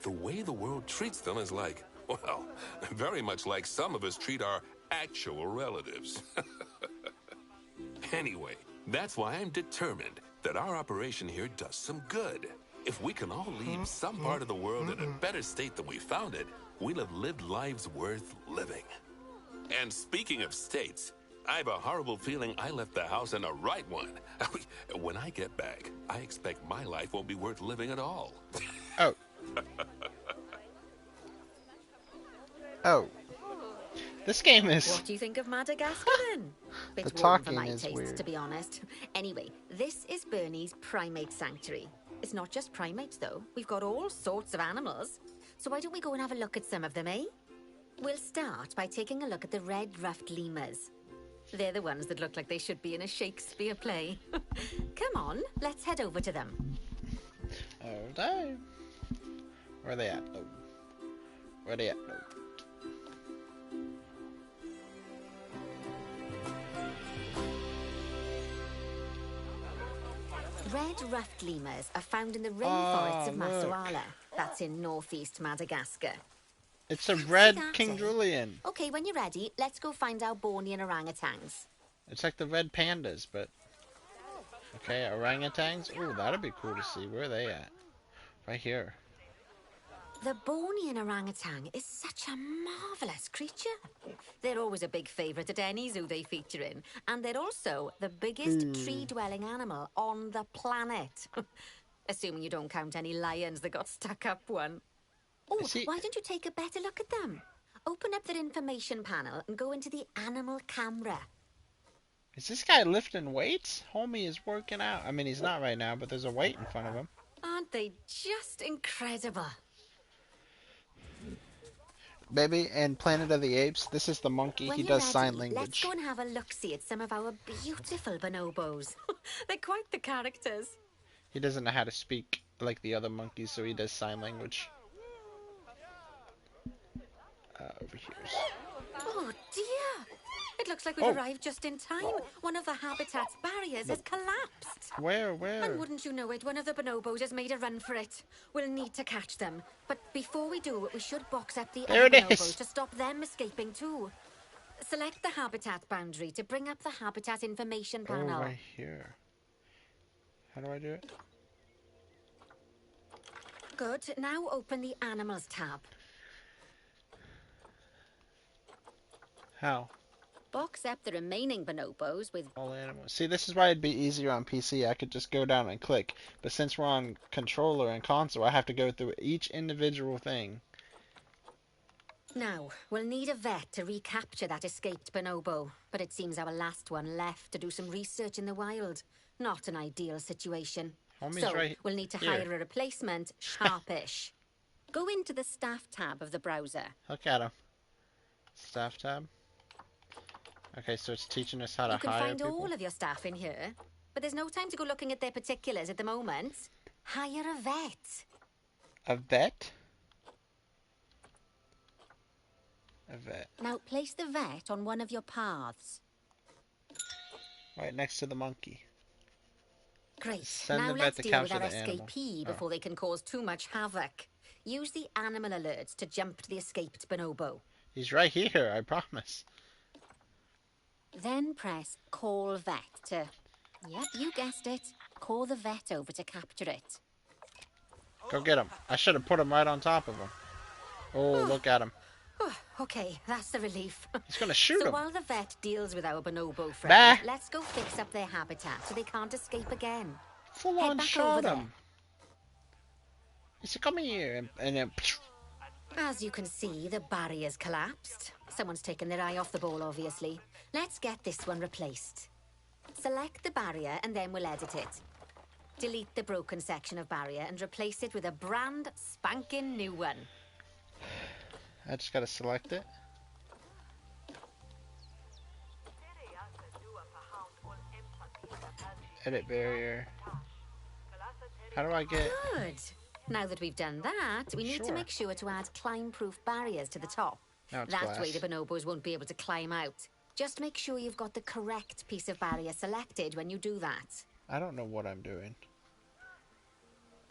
the way the world treats them is like, well, very much like some of us treat our actual relatives. Anyway, that's why I'm determined that our operation here does some good. If we can all leave some part of the world in a better state than we found it, we'll have lived lives worth living. And speaking of states, I have a horrible feeling I left the house in the right one. When I get back, I expect my life won't be worth living at all. Oh. Oh. This game is... What do you think of Madagascar then? Bit the warm talking for my is taste, weird. to be honest. Anyway, this is Bernie's primate sanctuary. It's not just primates though. We've got all sorts of animals. So why don't we go and have a look at some of them, eh? We'll start by taking a look at the red-ruffed lemurs. They're the ones that look like they should be in a Shakespeare play. Come on, let's head over to them. Oh, no. Where are they at? Oh. Where are they at? Oh. red ruffed lemurs are found in the rainforests of Masoala. That's in northeast Madagascar. It's a red that, King Julian. Okay, when you're ready, let's go find our Bornean orangutans. It's like the red pandas, but... Okay, orangutans? Ooh, that'd be cool to see. Where are they at? Right here. The Bornean orangutan is such a marvellous creature. They're always a big favourite at any zoo they feature in. And they're also the biggest tree-dwelling animal on the planet. Assuming you don't count any lions that got stuck up one. Oh, why don't you take a better look at them? Open up their information panel and go into the animal camera. Is this guy lifting weights? Homie is working out. I mean, he's not right now, but there's a weight in front of him. Aren't they just incredible? Baby, in Planet of the Apes, this is the monkey. He does sign language. Let's go and have a look-see at some of our beautiful bonobos. They're quite the characters. He doesn't know how to speak like the other monkeys, so he does sign language. Over here. Oh dear! It looks like we've arrived just in time. One of the habitat's barriers has collapsed. Where? And wouldn't you know it, one of the bonobos has made a run for it. We'll need to catch them. But before we do, we should box up the other bonobos to stop them escaping too. Select the habitat boundary to bring up the habitat information panel. Oh, right here. How do I do it? Good. Now open the animals tab. How? Box up the remaining bonobos with all animals. See, this is why it'd be easier on PC. I could just go down and click. But since we're on controller and console, I have to go through each individual thing. Now, we'll need a vet to recapture that escaped bonobo. But it seems our last one left to do some research in the wild. Not an ideal situation. Homie's right we'll need to hire a replacement sharpish. Go into the staff tab of the browser. Look at him. Staff tab. Okay, so it's teaching us how to hire people. You can find all of your staff in here, but there's no time to go looking at their particulars at the moment. Hire a vet. A vet? A vet. Now place the vet on one of your paths. Right next to the monkey. Great. Send now the vet let's to deal with capture our the animal. escapee before they can cause too much havoc. Use the animal alerts to jump to the escaped bonobo. He's right here, I promise. Then press Call Vet to... Yep, you guessed it. Call the vet over to capture it. Go get him. I should have put him right on top of him. Oh, look at him. Okay, that's the relief. He's going to shoot him. So while the vet deals with our bonobo friends, let's go fix up their habitat so they can't escape again. Full on shot him. He said, come here. And then... As you can see, the barrier's collapsed. Someone's taken their eye off the ball, obviously. Let's get this one replaced. Select the barrier and then we'll edit it. Delete the broken section of barrier and replace it with a brand spanking new one. I just gotta select it. Edit barrier. How do I get... Good. Now that we've done that, we need to make sure to add climb-proof barriers to the top. That way the bonobos won't be able to climb out. Just make sure you've got the correct piece of barrier selected when you do that. I don't know what I'm doing.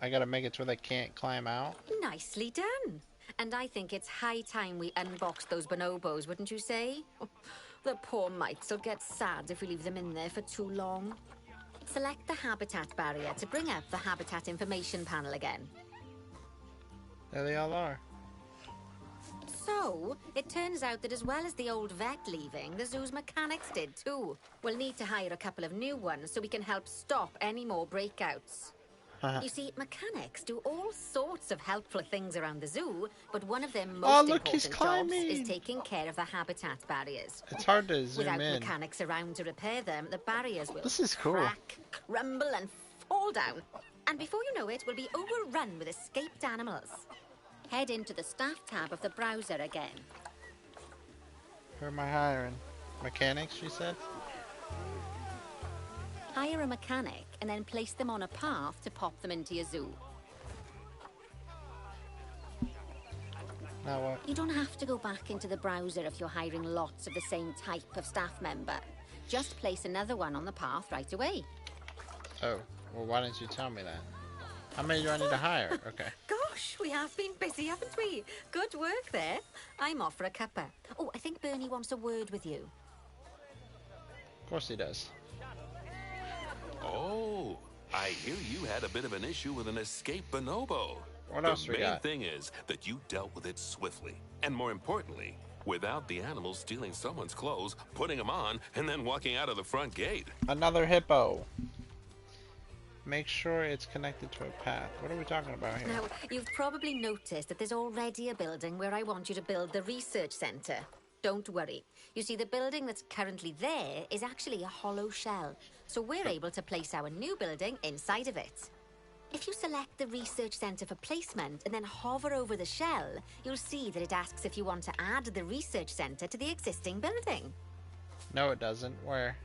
I gotta make it so they can't climb out. Nicely done. And I think it's high time we unbox those bonobos, wouldn't you say? The poor mites will get sad if we leave them in there for too long. Select the habitat barrier to bring up the habitat information panel again. There they all are. So, it turns out that as well as the old vet leaving, the zoo's mechanics did too. We'll need to hire a couple of new ones so we can help stop any more breakouts. You see, mechanics do all sorts of helpful things around the zoo, but one of their most important jobs is taking care of the habitat barriers. It's hard to zoom in. Without mechanics around to repair them, the barriers will crack, crumble and fall down. And before you know it, we'll be overrun with escaped animals. Head into the staff tab of the browser again. Who am I hiring? Mechanics, she said? Hire a mechanic and then place them on a path to pop them into your zoo. Now what? You don't have to go back into the browser if you're hiring lots of the same type of staff member. Just place another one on the path right away. Oh, well, why didn't you tell me that? How many do I need to hire? Okay. Gosh, we have been busy, haven't we? Good work there. I'm off for a cuppa. Oh, I think Bernie wants a word with you. Of course he does. Oh, I hear you had a bit of an issue with an escaped bonobo. What else we got? The main thing is that you dealt with it swiftly. And more importantly, without the animal stealing someone's clothes, putting them on, and then walking out of the front gate. Another hippo. Make sure it's connected to a path. What are we talking about here? Now, you've probably noticed that there's already a building where I want you to build the research center. Don't worry. You see, the building that's currently there is actually a hollow shell. So we're able to place our new building inside of it. If you select the research center for placement and then hover over the shell, you'll see that it asks if you want to add the research center to the existing building. No, it doesn't. Where?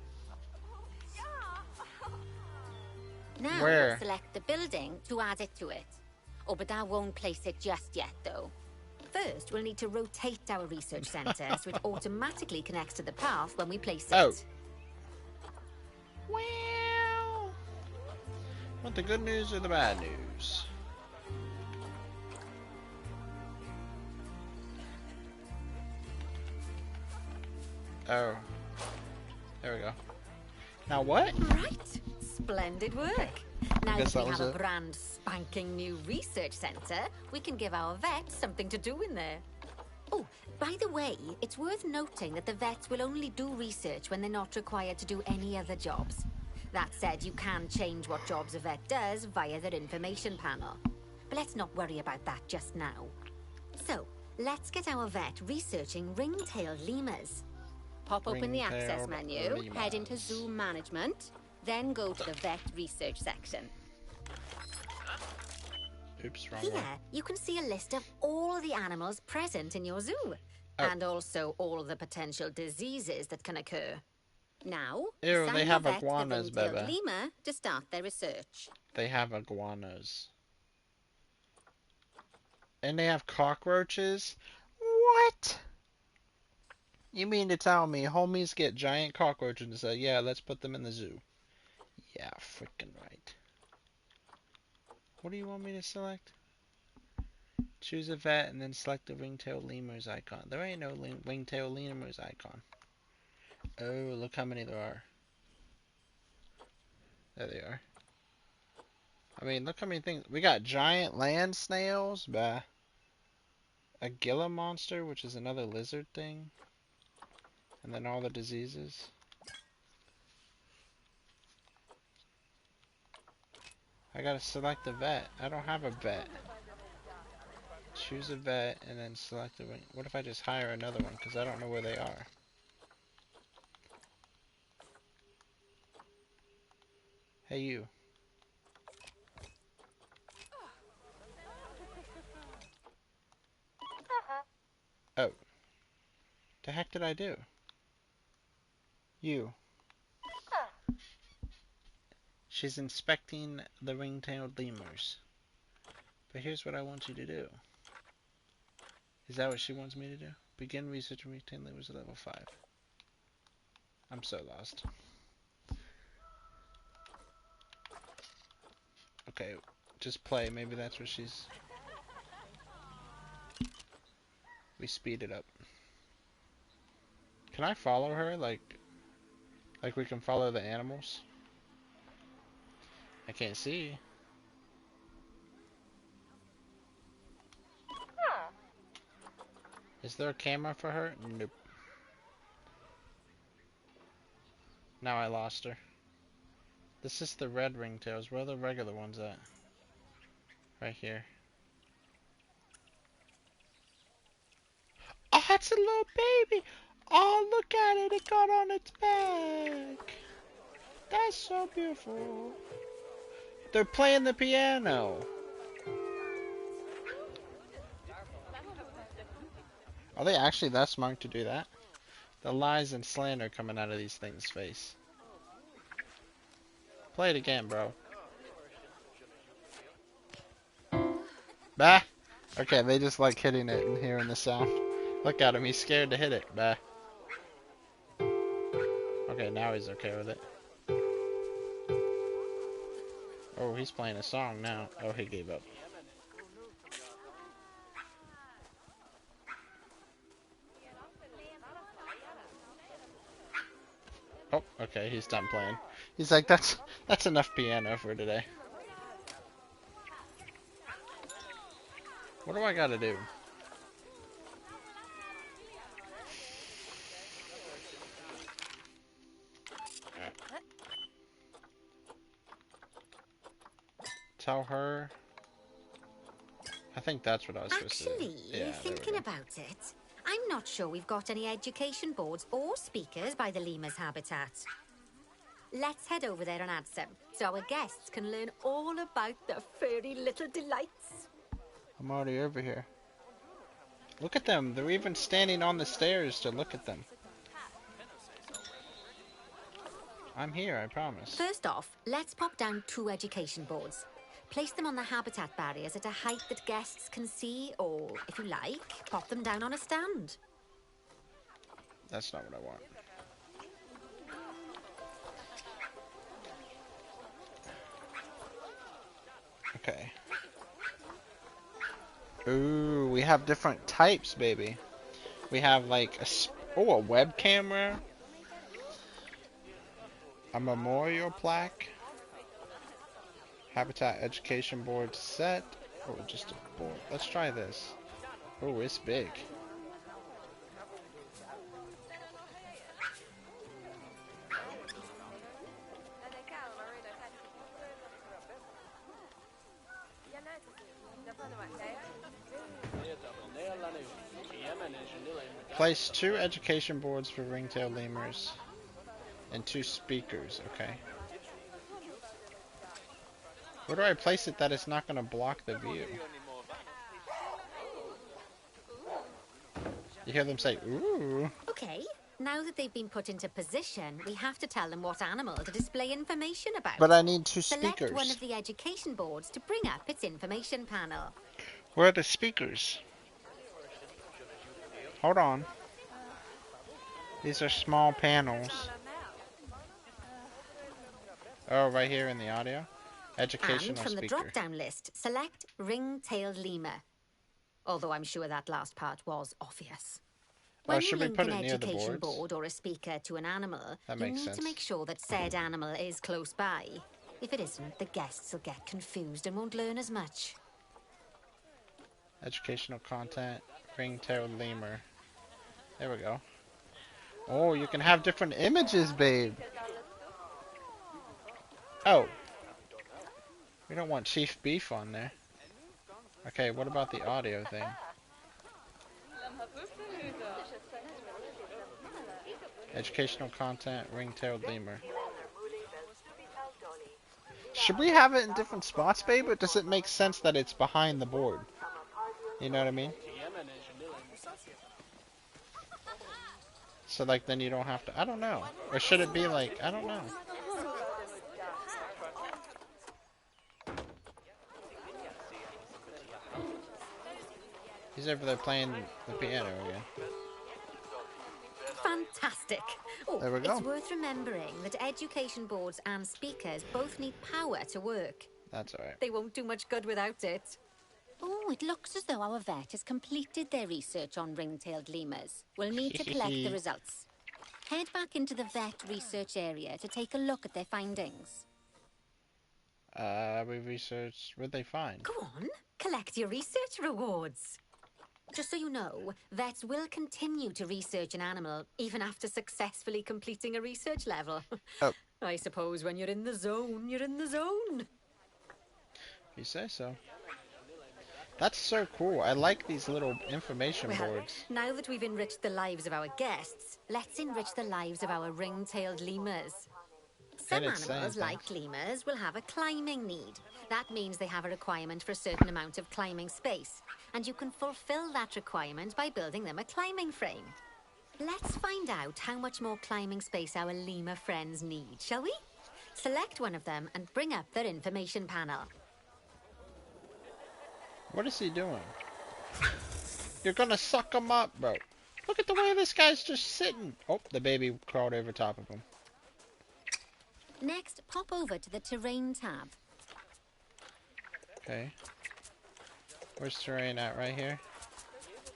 Now Where? we'll select the building to add it to it. Oh, but that won't place it just yet, though. First, we'll need to rotate our research center so it automatically connects to the path when we place it. Oh. Well, want the good news or the bad news? Oh. There we go. Now what? Right. Splendid work. Now that we have a brand spanking new research center, we can give our vets something to do in there. Oh, by the way, it's worth noting that the vets will only do research when they're not required to do any other jobs. That said, you can change what jobs a vet does via their information panel. But let's not worry about that just now. So, let's get our vet researching ring-tailed lemurs. Pop open the access menu, head into zoo management, then go to the vet research section. Oops, wrong Here, one. you can see a list of all the animals present in your zoo, and also all the potential diseases that can occur. Now, Ew, they have vet iguanas, the ring-tailed Beba. lemur to start their research. They have iguanas. And they have cockroaches? What? You mean to tell me homies get giant cockroaches and say, yeah, let's put them in the zoo? Yeah, freaking right. What do you want me to select? Choose a vet and then select the ring-tailed lemurs icon. There ain't no ring-tailed lemurs icon. Oh, look how many there are. There they are. I mean, look how many things. We got giant land snails, bah. A Gila monster, which is another lizard thing. And then all the diseases. I gotta select a vet. I don't have a vet. Choose a vet and then select a ring. What if I just hire another one? Because I don't know where they are. Hey, you. Oh. The heck did I do? You. She's inspecting the ring-tailed lemurs. But here's what I want you to do. Is that what she wants me to do? Begin researching ring-tailed lemurs at level 5. I'm so lost. Okay, just play. Maybe that's what she's... We speed it up. Can I follow her? Like we can follow the animals? I can't see. Is there a camera for her? Nope. Now I lost her. This is the red ringtails. Where are the regular ones at? Right here. Oh, it's a little baby! Oh, look at it! It got on its back! That's so beautiful. They're playing the piano. Are they actually that smart to do that? The lies and slander coming out of these things' face. Play it again, bro. Bah! Okay, they just like hitting it and hearing the sound. Look at him, he's scared to hit it. Bah. Okay, now he's okay with it. Oh, he's playing a song now. Oh, he gave up. Oh, okay, he's done playing. He's like, that's enough piano for today. What do I gotta do? Tell her. I think that's what I was supposed to do. Actually, thinking about it, I'm not sure we've got any education boards or speakers by the lemur's habitat. Let's head over there and add some, so our guests can learn all about the furry little delights. I'm already over here. Look at them. They're even standing on the stairs to look at them. I'm here, I promise. First off, let's pop down 2 education boards. Place them on the habitat barriers at a height that guests can see, or, if you like, pop them down on a stand. That's not what I want. Okay. Ooh, we have different types, baby. We have like a web camera, a memorial plaque, habitat education board set. Oh, just a board. Let's try this. Oh, it's big. Place 2 education boards for ringtail lemurs and 2 speakers. Okay. Where do I place it that it's not going to block the view? You hear them say, ooh. Okay, now that they've been put into position, we have to tell them what animal to display information about. But I need 2 speakers. Select one of the education boards to bring up its information panel. Where are the speakers? Hold on. These are small panels. Oh, right here in the audio. Educational And from speaker. the drop-down list, select ring-tailed lemur. Although I'm sure that last part was obvious. When you link an education board or a speaker to an animal, you need to make sure that said animal is close by. If it isn't, the guests will get confused and won't learn as much. Educational content, ring-tailed lemur. There we go. Oh, you can have different images, babe. Oh. We don't want Chief Beef on there. Okay, what about the audio thing? Educational content, ring-tailed lemur. Should we have it in different spots, babe, or does it make sense that it's behind the board? You know what I mean? So, like, then you don't have to... I don't know. Or should it be like... I don't know. He's over there playing the piano again. Fantastic. Oh, there we go. It's worth remembering that education boards and speakers both need power to work. That's alright. They won't do much good without it. Oh, it looks as though our vet has completed their research on ring-tailed lemurs. We'll need to collect the results. Head back into the vet research area to take a look at their findings. We researched... What'd they find? Go on, collect your research rewards. Just so you know, vets will continue to research an animal even after successfully completing a research level. Oh. I suppose when you're in the zone, you're in the zone. You say so. That's so cool. I like these little information boards. Now that we've enriched the lives of our guests, let's enrich the lives of our ring-tailed lemurs. Some animals, like lemurs, will have a climbing need. That means they have a requirement for a certain amount of climbing space. And you can fulfill that requirement by building them a climbing frame. Let's find out how much more climbing space our lemur friends need, shall we? Select one of them and bring up their information panel. What is he doing? You're gonna suck him up, bro. Look at the way this guy's just sitting. Oh, the baby crawled over top of him. Next, pop over to the Terrain tab. Okay. Where's terrain at? Right here?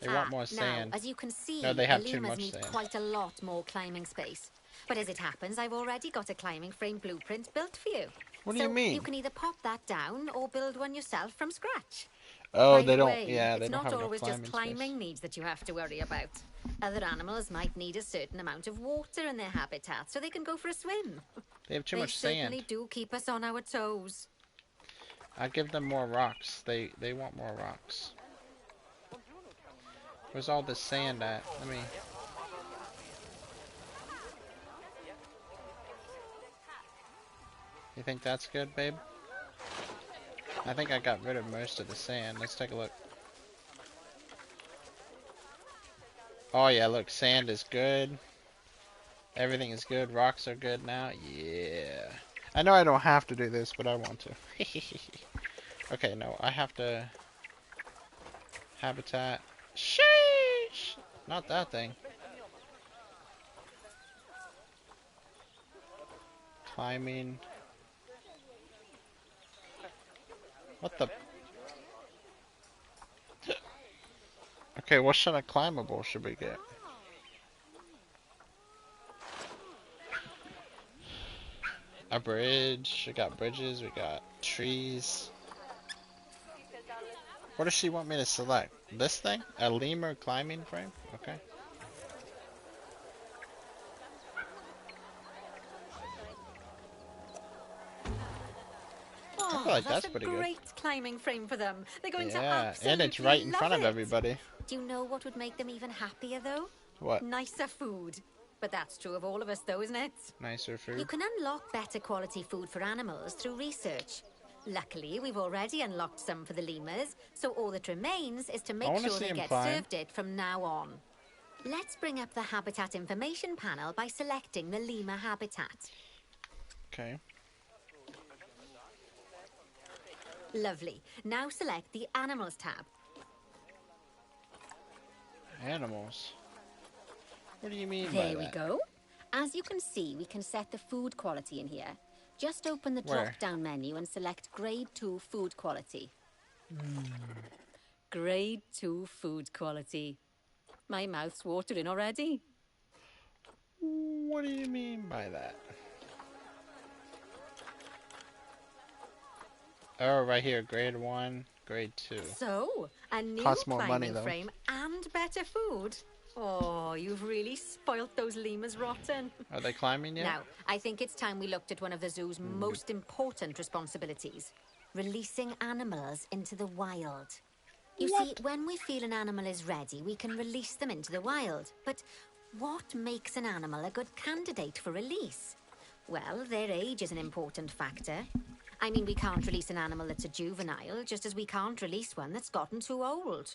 They want more sand. Now, as you can see, No, they the have too lemurs much need sand. quite a lot more climbing space. But as it happens, I've already got a climbing frame blueprint built for you. What do you mean? So you can either pop that down or build one yourself from scratch. Oh, By they the don't. way, Yeah, they it's don't not have enough always just climbing climbing space. needs that you have to worry about. Other animals might need a certain amount of water in their habitat so they can go for a swim. They have too much They certainly sand. do keep us on our toes. I give them more rocks. They want more rocks. Where's all this sand at? Let me. You think that's good, babe? I think I got rid of most of the sand. Let's take a look. Oh yeah, look, sand is good. Everything is good. Rocks are good now. Yeah. I know I don't have to do this, but I want to. Okay, no, I have to... Habitat. Sheesh! Not that thing. Climbing. What the... Okay, what kind of climbable should we get? A bridge. We got bridges. We got trees. What does she want me to select? This thing? A lemur climbing frame? Okay. I feel like that's pretty good. Great climbing frame for them. They're going to Yeah, absolutely and it's right in love front of it. everybody. Do you know what would make them even happier, though? What? Nicer food. But that's true of all of us, though, isn't it? Nicer food. You can unlock better quality food for animals through research. Luckily, we've already unlocked some for the lemurs, so all that remains is to make sure they get served it from now on. Let's bring up the habitat information panel by selecting the lemur habitat. Okay. Lovely. Now select the Animals tab. Animals? What do you mean by that? There we go. As you can see, we can set the food quality in here. Just open the drop-down menu and select Grade 2 Food Quality. Grade 2 Food Quality. My mouth's watering already. What do you mean by that? Oh, right here, grade 1, grade 2. So, a new climbing frame and better food. Oh, you've really spoilt those lemurs rotten. Are they climbing yet? Now, I think it's time we looked at one of the zoo's most important responsibilities. Releasing animals into the wild. You see, when we feel an animal is ready, we can release them into the wild. But what makes an animal a good candidate for release? Well, their age is an important factor. I mean, we can't release an animal that's a juvenile, just as we can't release one that's gotten too old.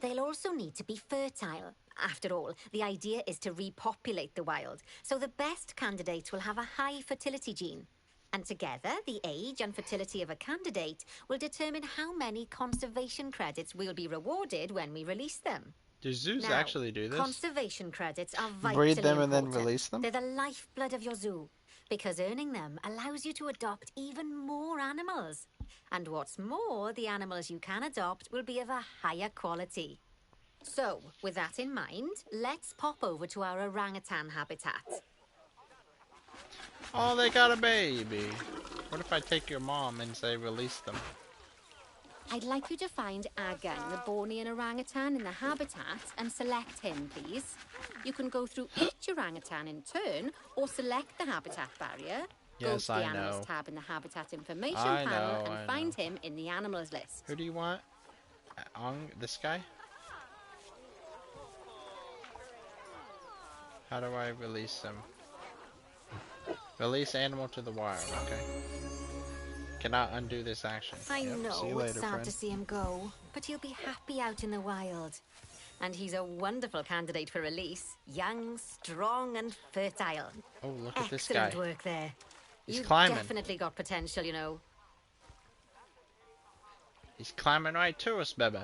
They'll also need to be fertile. After all, the idea is to repopulate the wild, so the best candidates will have a high fertility gene. And together, the age and fertility of a candidate will determine how many conservation credits we'll be rewarded when we release them. Do zoos actually do this? Conservation credits are vitally Breed them important. and then release them? They're the lifeblood of your zoo, because earning them allows you to adopt even more animals. And what's more, the animals you can adopt will be of a higher quality. So, with that in mind, let's pop over to our orangutan habitat. Oh, they got a baby. What if I take your mom and say release them? I'd like you to find Agang, the Bornean orangutan, in the habitat and select him, please. You can go through each orangutan in turn or select the habitat barrier. Go to the Animals tab in the Habitat Information panel and find him in the Animals list. Who do you want? This guy? How do I release him? Release animal to the wild, okay. Cannot undo this action. I know, see you later, it's sad friend. to see him go, but he'll be happy out in the wild. And he's a wonderful candidate for release. Young, strong, and fertile. Oh, look at this guy. Excellent work there. He's You've climbing. definitely got potential, you know. He's climbing right to us, baby.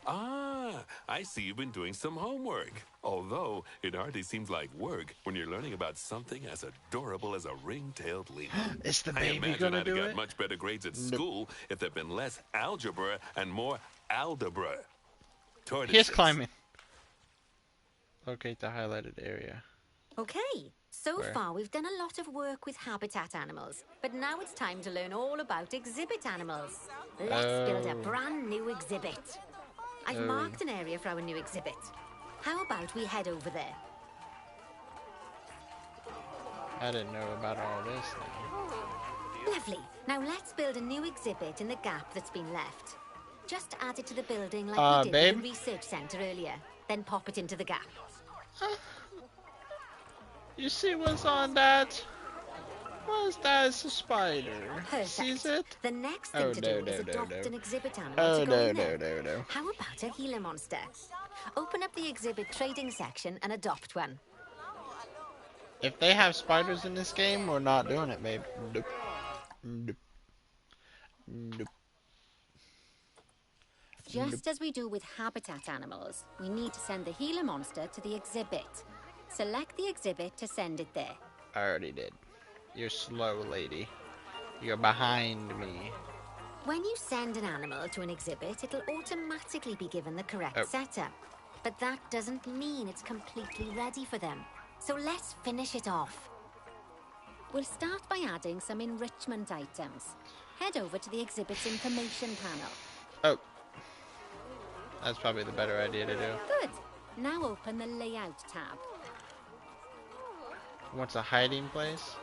Ah, I see you've been doing some homework. Although, it hardly seems like work when you're learning about something as adorable as a ring-tailed lemur. Is the I baby imagine gonna I'd have do got it? much better grades at Nope. school if there'd been less algebra and more aldebra. He's Tortoises. climbing. Locate the highlighted area. Okay, so Where? far we've done a lot of work with habitat animals, but now it's time to learn all about exhibit animals. Let's build a brand new exhibit. I've marked an area for our new exhibit. How about we head over there? I didn't know about all this now. Lovely. Now let's build a new exhibit in the gap that's been left. Just add it to the building like we did babe? with the research center earlier. Then pop it into the gap. You see what's on that? What's that? It's a spider. Perfect. Sees it? The next thing to do is adopt an exhibit animal to go in there. no. How about a Gila monster? Open up the exhibit trading section and adopt one. If they have spiders in this game, we're not doing it, babe. Nope. Nope. Nope. Just as we do with habitat animals, we need to send the Gila monster to the exhibit. Select the exhibit to send it there. I already did. You're slow, lady. You're behind me. When you send an animal to an exhibit, it'll automatically be given the correct setup. But that doesn't mean it's completely ready for them. So let's finish it off. We'll start by adding some enrichment items. Head over to the exhibit's information panel. Oh. That's probably the better idea to do. Good. Now open the Layout tab. What's a hiding place?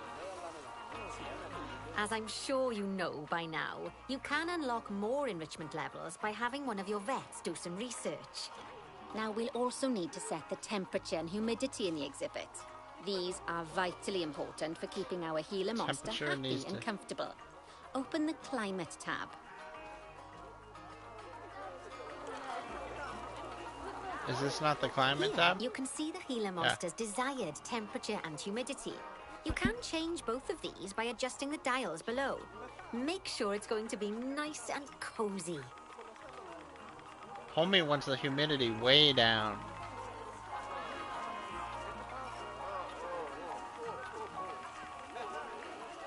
As I'm sure you know by now, you can unlock more enrichment levels by having one of your vets do some research. Now we'll also need to set the temperature and humidity in the exhibit. These are vitally important for keeping our Gila monster happy and comfortable. Open the Climate tab. Is this not the Climate tab? You can see the Gila monster's desired temperature and humidity. You can change both of these by adjusting the dials below. Make sure it's going to be nice and cozy. Homie wants the humidity way down.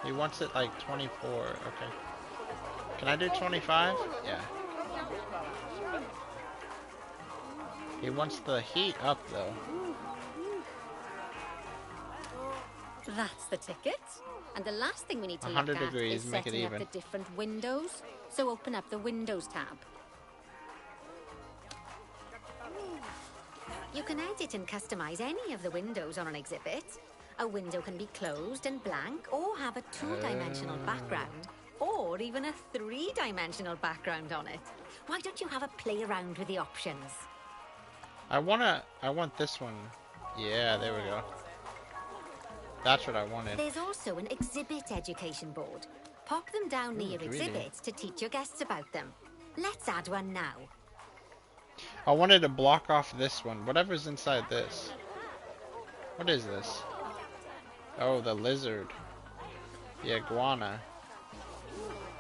He wants it like 24. Okay. Can I do 25? Yeah. He wants the heat up though. That's the ticket. And the last thing we need to look 100 at degrees, is make it setting up even. the different windows. So open up the Windows tab. You can edit and customize any of the windows on an exhibit. A window can be closed and blank, or have a two-dimensional background, or even a three-dimensional background on it. Why don't you have a play around with the options? I want this one. Yeah, there we go. That's what I wanted. There's also an exhibit education board. Pop them down near exhibits to teach your guests about them. Let's add one now. I wanted to block off this one. Whatever's inside this. What is this? Oh, the lizard. The iguana.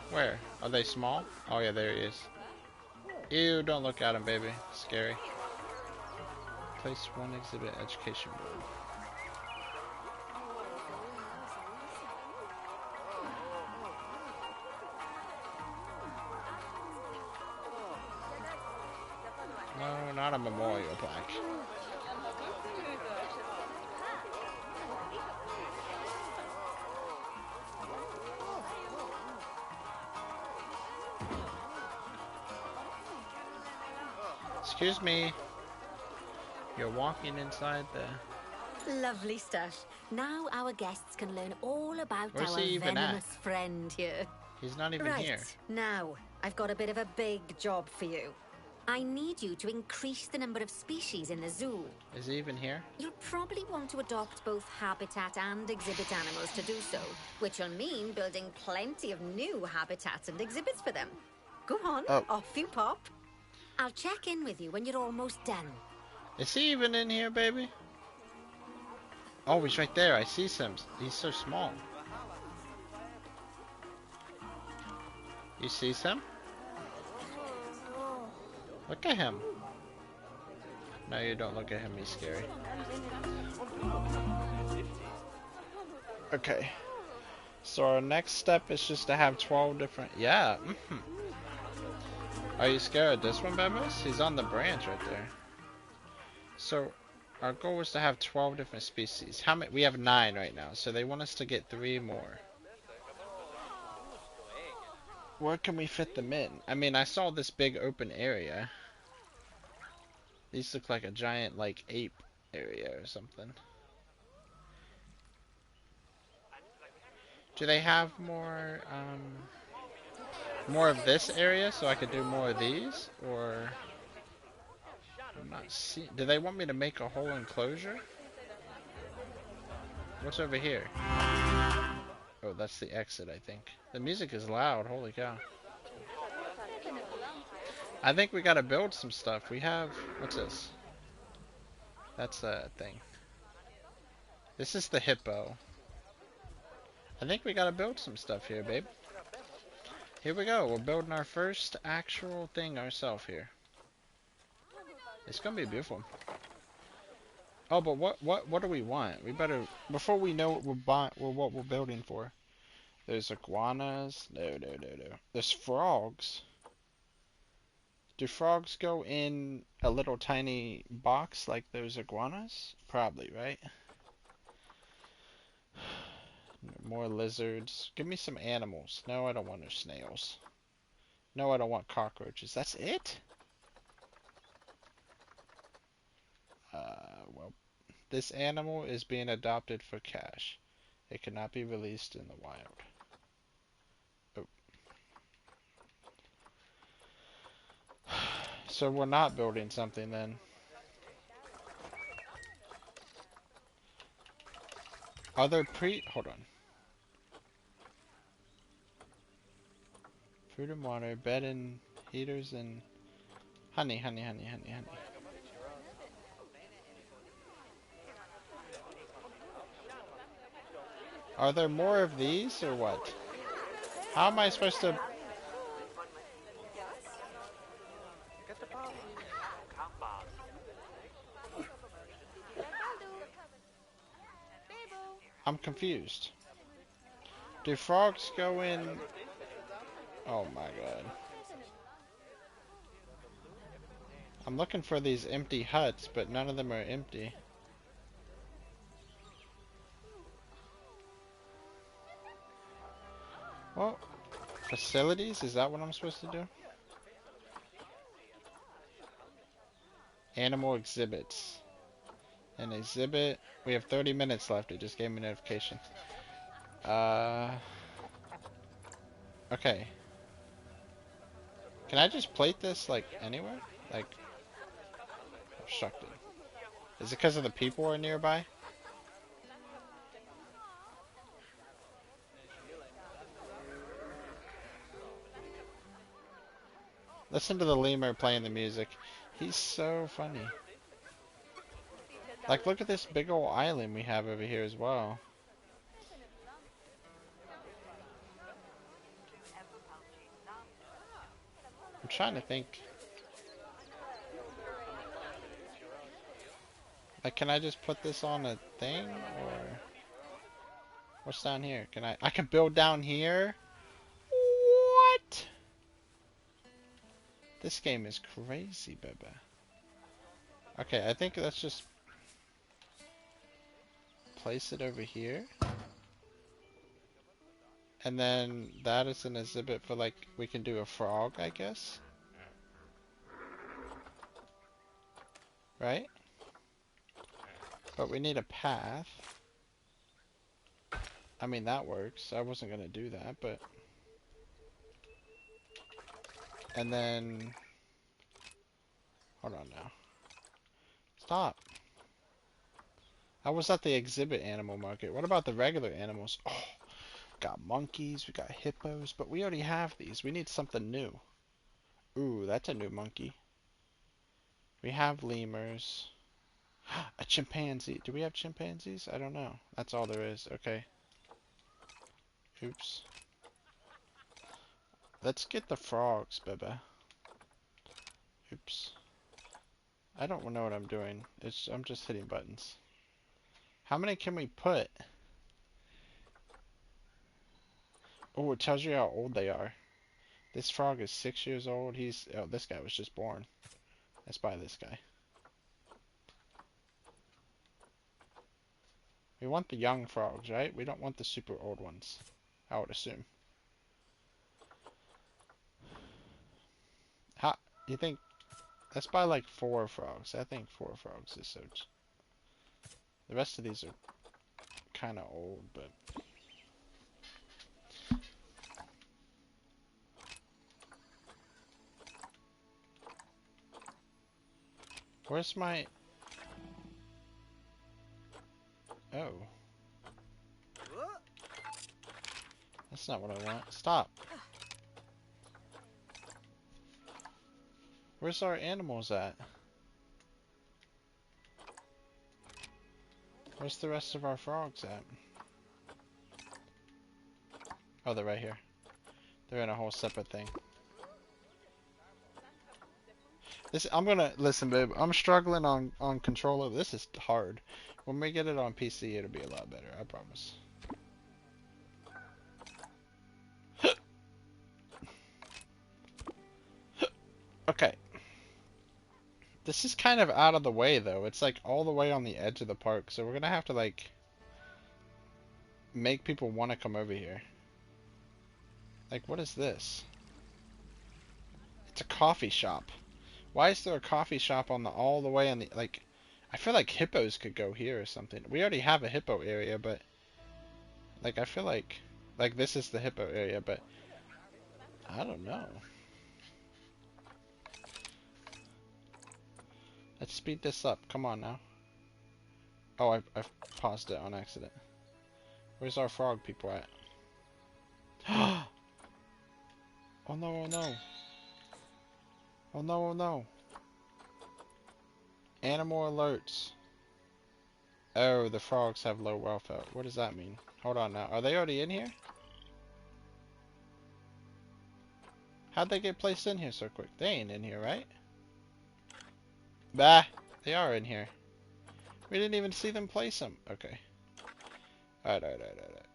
Where? Are they small? Oh yeah, there he is. Ew, don't look at him, baby. Scary. Place one exhibit education board. No, not a memorial plaque. Excuse me. You're walking inside the... Lovely stuff. Now our guests can learn all about Where's our he even venomous at? friend here. He's not even Right, here. now, I've got a bit of a big job for you. I need you to increase the number of species in the zoo. Is he even here? You'll probably want to adopt both habitat and exhibit animals to do so, which will mean building plenty of new habitats and exhibits for them. Go on, off you pop. I'll check in with you when you're almost done. Is he even in here, baby? Oh, he's right there. I see him. He's so small. You see him? Look at him. No, you don't look at him. He's scary. Okay. So our next step is just to have 12 different... Yeah. Are you scared of this one, Demise? He's on the branch right there. So our goal is to have 12 different species. How many? We have 9 right now. So they want us to get 3 more. Where can we fit them in? I mean, I saw this big open area. These look like a giant, like, ape area or something. Do they have more of this area so I could do more of these? Or... I'm not seeing... Do they want me to make a whole enclosure? What's over here? Oh, that's the exit, I think. The music is loud. Holy cow. I think we gotta build some stuff. We have... What's this? That's a thing. This is the hippo. I think we gotta build some stuff here, babe. Here we go. We're building our first actual thing ourselves here. It's gonna be beautiful. Oh, but what do we want? We better, before we know what we're buying or what we're building for. There's iguanas. No. There's frogs. Do frogs go in a little tiny box like those iguanas? Probably, right? More lizards. Give me some animals. No, I don't want no snails. No, I don't want cockroaches. That's it? Well, this animal is being adopted for cash. It cannot be released in the wild. Oh. So we're not building something then. Are there hold on. Food and water, bed and heaters and honey. Are there more of these or what? How am I supposed to... I'm confused. Do frogs go in... Oh my god. I'm looking for these empty huts, but none of them are empty. Well, facilities? Is that what I'm supposed to do? Animal exhibits. An exhibit. We have 30 minutes left. It just gave me a notification. Okay. Can I just plate this, like, anywhere? Like, obstructed. Is it because of the people are nearby? Listen to the lemur playing the music. He's so funny. Like, look at this big old island we have over here as well. I'm trying to think. Like, can I just put this on a thing, or... What's down here? I can build down here? What? This game is crazy, baby. Okay, I think let's just place it over here. And then that is an exhibit for, like, we can do a frog, I guess. Right? But we need a path. I mean, that works. I wasn't gonna do that, but... And then... Hold on now. Stop. I was at the exhibit animal market. What about the regular animals? Oh, we got monkeys, we got hippos, but we already have these. We need something new. Ooh, that's a new monkey. We have lemurs. A chimpanzee. Do we have chimpanzees? I don't know. That's all there is. Okay. Oops. Let's get the frogs, baby. Oops. I don't know what I'm doing. I'm just hitting buttons. How many can we put? Oh, it tells you how old they are. This frog is 6 years old. Oh, this guy was just born. Let's buy this guy. We want the young frogs, right? We don't want the super old ones, I would assume. How, you think, let's buy like 4 frogs. I think 4 frogs is so the rest of these are kind of old, but where's my... Oh. That's not what I want. Stop. Where's our animals at? Where's the rest of our frogs at? Oh, they're right here. They're in a whole separate thing. I'm gonna listen, babe. I'm struggling on controller. This is hard. When we get it on PC, it'll be a lot better. I promise. Okay. This is kind of out of the way, though. It's like all the way on the edge of the park, so we're gonna have to like make people want to come over here. Like, what is this? It's a coffee shop. Why is there a coffee shop on the all the way on the like? I feel like hippos could go here or something. We already have a hippo area, but like I feel like this is the hippo area, but I don't know. Let's speed this up. Come on now. Oh, I've paused it on accident. Where's our frog people at? Oh no, oh no. Oh no, oh no. Animal alerts. Oh, the frogs have low welfare. What does that mean? Hold on now. Are they already in here? How'd they get placed in here so quick? They ain't in here, right? Bah! They are in here. We didn't even see them place them. Okay. Alright.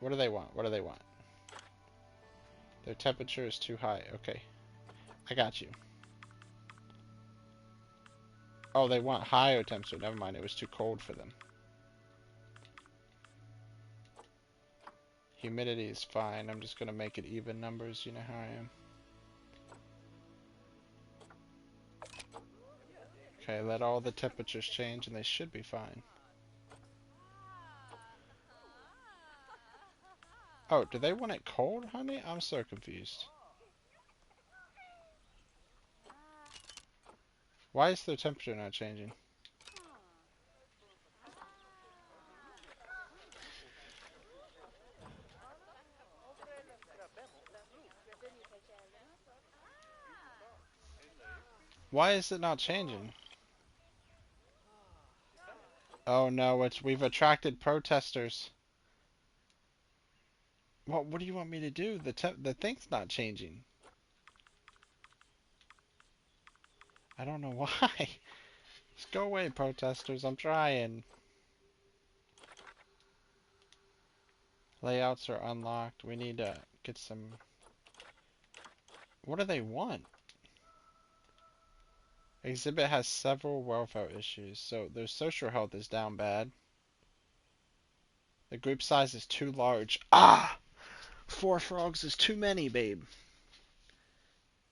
What do they want? What do they want? Their temperature is too high. Okay. I got you. Oh, they want higher temperature. Never mind. It was too cold for them. Humidity is fine. I'm just going to make it even numbers. You know how I am. Okay, let all the temperatures change and they should be fine. Oh, do they want it cold, honey? I'm so confused. Why is their temperature not changing? Why is it not changing? Oh no, we've attracted protesters. What do you want me to do? The thing's not changing. I don't know why. Just go away, protesters. I'm trying. Layouts are unlocked. We need to get some... What do they want? Exhibit has several welfare issues, so their social health is down bad. The group size is too large. Ah! 4 frogs is too many, babe.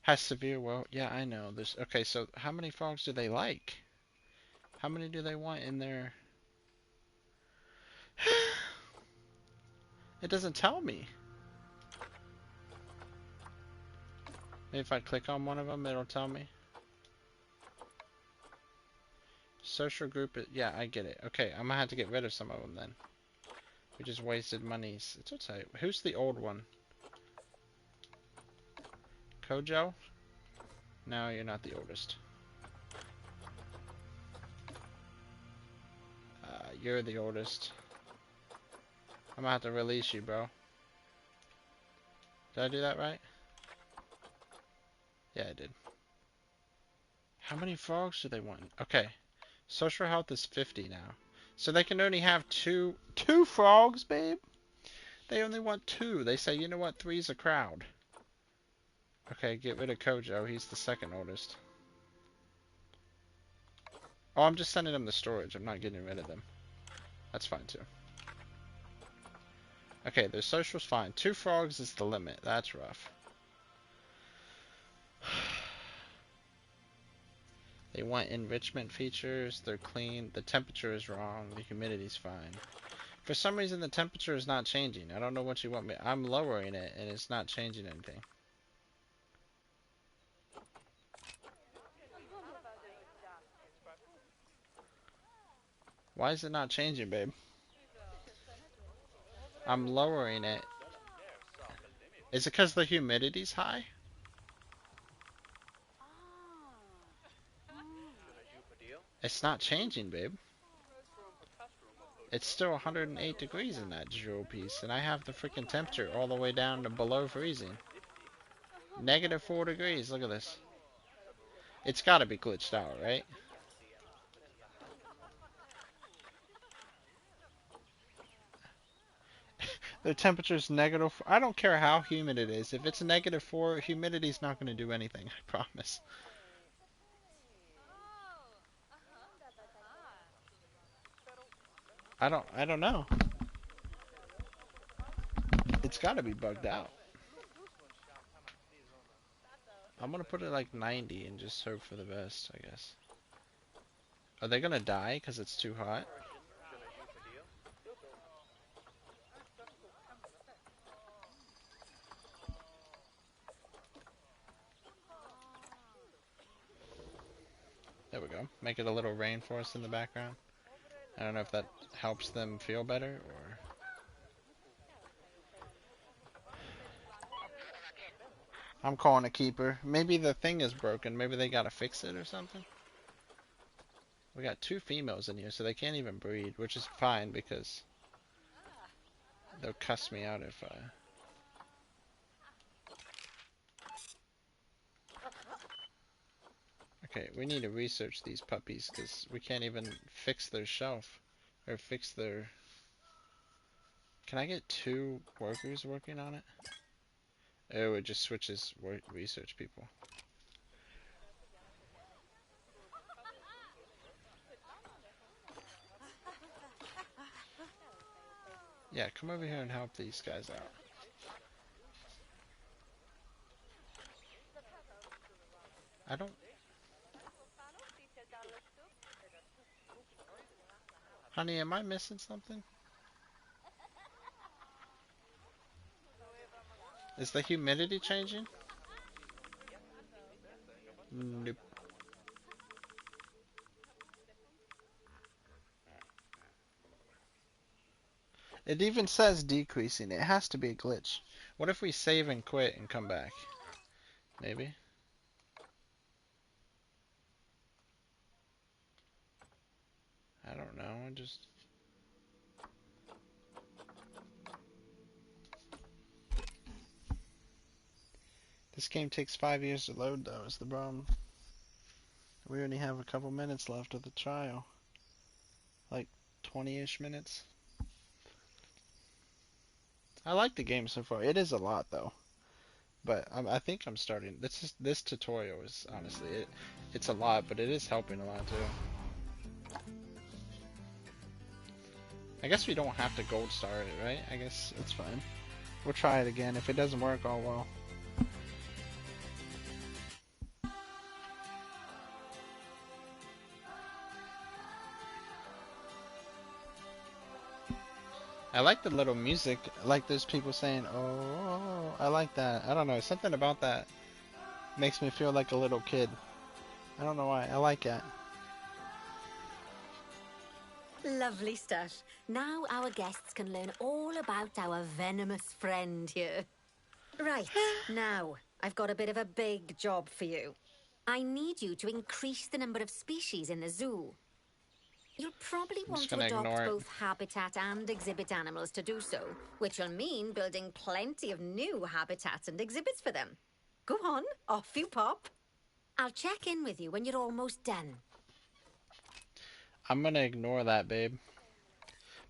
Has severe yeah, I know. Okay, so how many frogs do they like? How many do they want in their... It doesn't tell me. Maybe if I click on one of them, it'll tell me. Social group, yeah, I get it. Okay, I'm gonna have to get rid of some of them then. We just wasted monies. It's okay. Who's the old one? Kojo? No, you're not the oldest. You're the oldest. I'm gonna have to release you, bro. Did I do that right? Yeah, I did. How many frogs do they want? Okay. Social health is 50 now. So they can only have two frogs, babe? They only want 2. They say, you know what, 3's a crowd. Okay, get rid of Kojo. He's the second oldest. Oh, I'm just sending them to storage. I'm not getting rid of them. That's fine, too. Okay, their social's fine. 2 frogs is the limit. That's rough. They want enrichment features. They're clean. The temperature is wrong. The humidity's fine. For some reason, the temperature is not changing. I don't know what you want me... I'm lowering it, and it's not changing anything. Why is it not changing, babe? I'm lowering it. Is it because the humidity's high? It's not changing, babe. It's still 108 degrees in that jewel piece, and I have the freaking temperature all the way down to below freezing. -4 degrees, look at this. It's gotta be glitched out, right? The temperature's -4. I don't care how humid it is. If it's -4, humidity's not gonna do anything, I promise. I don't know. It's gotta be bugged out. I'm gonna put it like 90 and just hope for the best, I guess. Are they gonna die because it's too hot? There we go. Make it a little rainforest in the background. I don't know if that helps them feel better or... I'm calling a keeper. Maybe the thing is broken. Maybe they gotta fix it or something. We got 2 females in here, so they can't even breed, which is fine because they'll cuss me out if I... Okay, we need to research these puppies because we can't even fix their shelf or fix their... Can I get 2 workers working on it? Oh, it just switches research people. Yeah, come over here and help these guys out. I don't... Honey, am I missing something? Is the humidity changing? Nope. It even says decreasing. It has to be a glitch. What if we save and quit and come back? Maybe? I don't know. I just... This game takes 5 years to load, though, is the problem. We only have a couple minutes left of the trial. Like 20-ish minutes. I like the game so far. It is a lot, though. But I think I'm starting. This tutorial is honestly it's a lot, but it is helping a lot too. I guess we don't have to gold star it, right? I guess it's fine. We'll try it again. If it doesn't work, oh well. I like the little music. I like those people saying, oh, I like that. I don't know. Something about that makes me feel like a little kid. I don't know why. I like that. Lovely stuff. Now our guests can learn all about our venomous friend here. Right, now, I've got a bit of a big job for you. I need you to increase the number of species in the zoo. You'll probably want to adopt both habitat and exhibit animals to do so, which will mean building plenty of new habitats and exhibits for them. Go on, off you pop. I'll check in with you when you're almost done. I'm gonna ignore that, babe.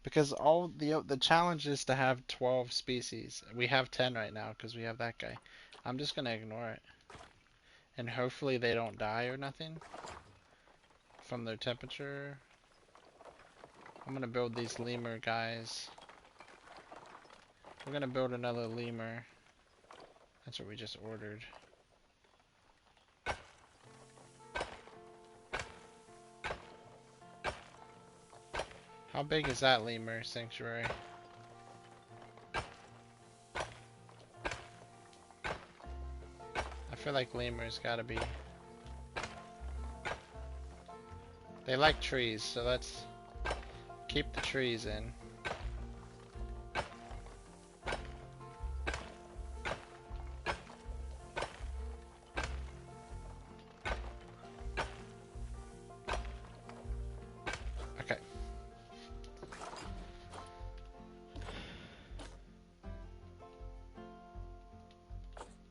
Because all the challenge is to have 12 species. We have 10 right now because we have that guy. I'm just gonna ignore it. And hopefully they don't die or nothing from their temperature. I'm gonna build these lemur guys. We're gonna build another lemur. That's what we just ordered. How big is that lemur sanctuary? I feel like lemurs gotta be... They like trees, so let's keep the trees in. Okay.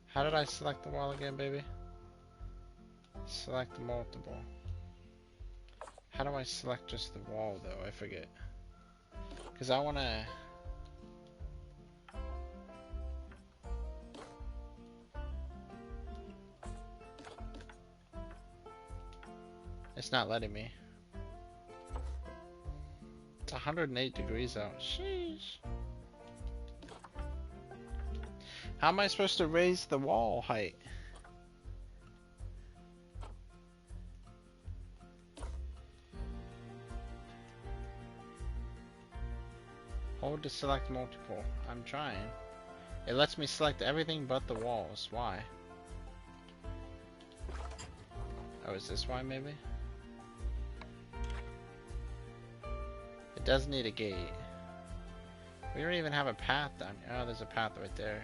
How did I select the wall again, baby? Select multiple. How do I select just the wall, though? I forget. Because I want to... It's not letting me. It's 108 degrees out. Sheesh. How am I supposed to raise the wall height? Hold to select multiple. I'm trying. It lets me select everything but the walls. Why? Oh, is this why maybe? It does need a gate. We don't even have a path down here. Oh, there's a path right there.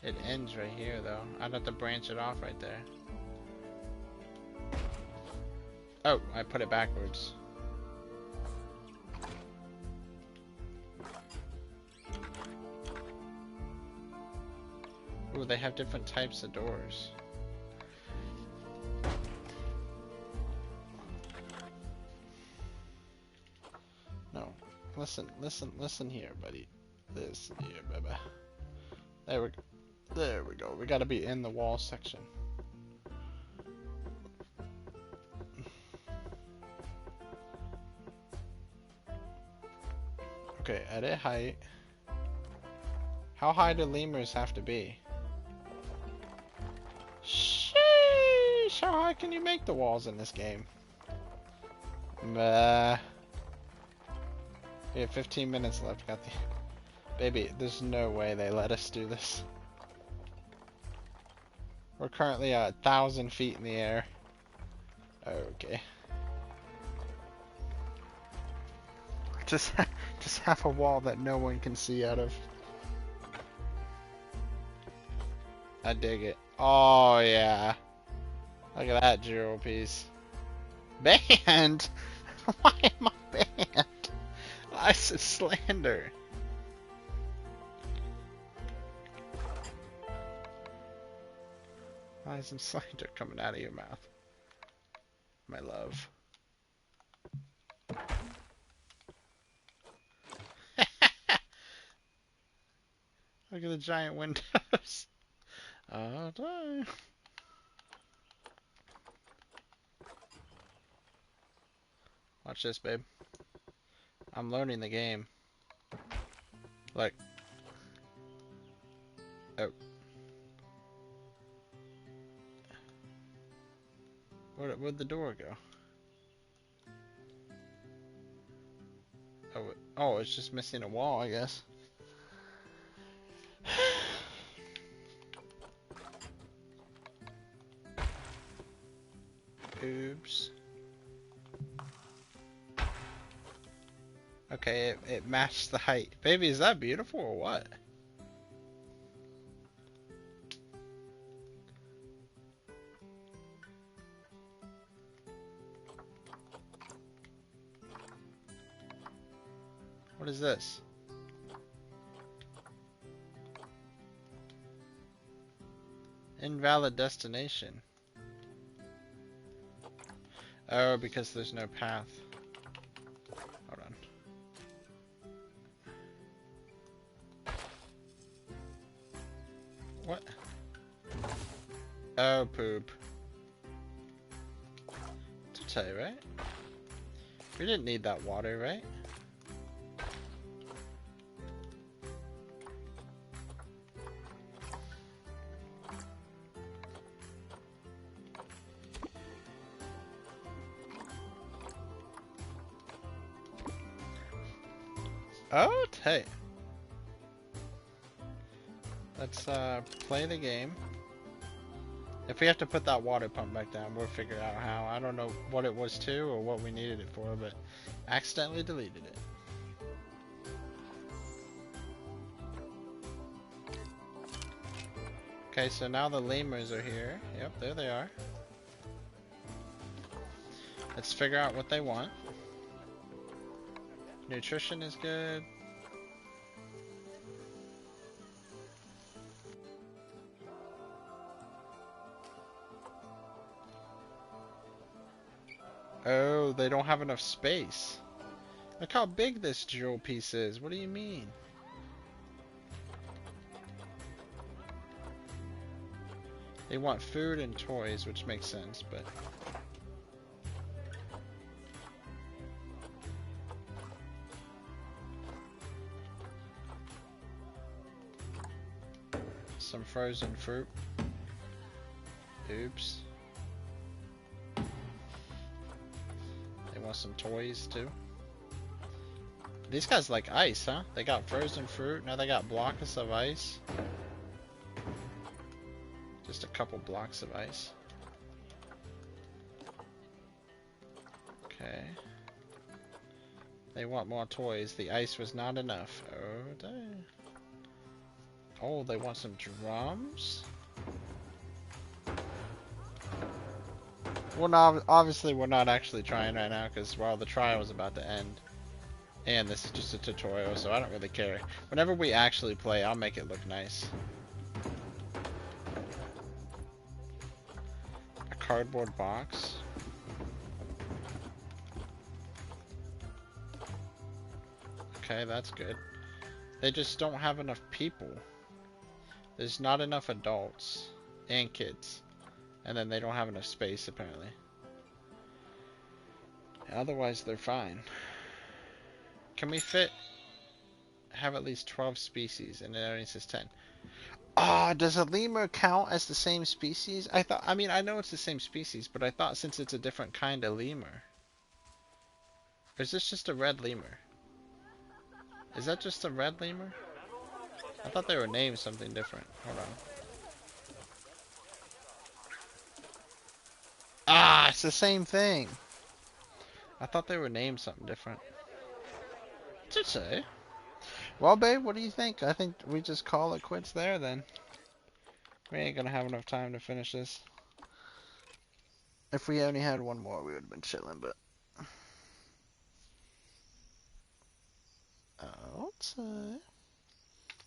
It ends right here though. I'd have to branch it off right there. Oh, I put it backwards. Ooh, they have different types of doors. No. Listen here, buddy. Listen here, baby. There we go. There we go. We gotta be in the wall section. Okay, edit height. How high do lemurs have to be? Sheesh! How high can you make the walls in this game? Bah. We have 15 minutes left. Got the... Baby, there's no way they let us do this. We're currently 1,000 feet in the air. Okay. Just have a wall that no one can see out of. I dig it. Oh yeah. Look at that jewel piece. Banned? Why am I banned? I said slander. Why is some slander coming out of your mouth? My love. Look at the giant windows. Oh, no. Watch this, babe. I'm learning the game. Look. Oh. Where'd the door go? Oh, it's just missing a wall, I guess. Oops. Okay, it matched the height. Baby, is that beautiful or what? What is this? Invalid destination. Oh, because there's no path. Hold on. What? Oh, poop. It's okay, right? We didn't need that water, right? Oh, hey. Let's play the game. If we have to put that water pump back down, we'll figure out how. I don't know what it was to or what we needed it for, but accidentally deleted it. Okay, so now the lemurs are here. Yep, there they are. Let's figure out what they want. Nutrition is good. Oh, they don't have enough space. Look how big this jewel piece is. What do you mean? They want food and toys, which makes sense, but... some frozen fruit. Oops. They want some toys too. These guys like ice, huh? They got frozen fruit, now they got blocks of ice. Just a couple blocks of ice. Okay. They want more toys. The ice was not enough. Oh, dang. Oh, they want some drums? Well, no, obviously we're not actually trying right now because, well, the trial is about to end. And this is just a tutorial, so I don't really care. Whenever we actually play, I'll make it look nice. A cardboard box. Okay, that's good. They just don't have enough people. There's not enough adults and kids. And then they don't have enough space, apparently. Otherwise, they're fine. Can we have at least 12 species? And it only says 10. Ah, does a lemur count as the same species? I mean, I know it's the same species, but I thought since it's a different kind of lemur. Or is this just a red lemur? Is that just a red lemur? I thought they were named something different. Hold on. Ah, it's the same thing. I thought they were named something different. To say. Well, babe, what do you think? I think we just call it quits there then. We ain't gonna have enough time to finish this. If we only had one more, we would have been chilling, but... Okay.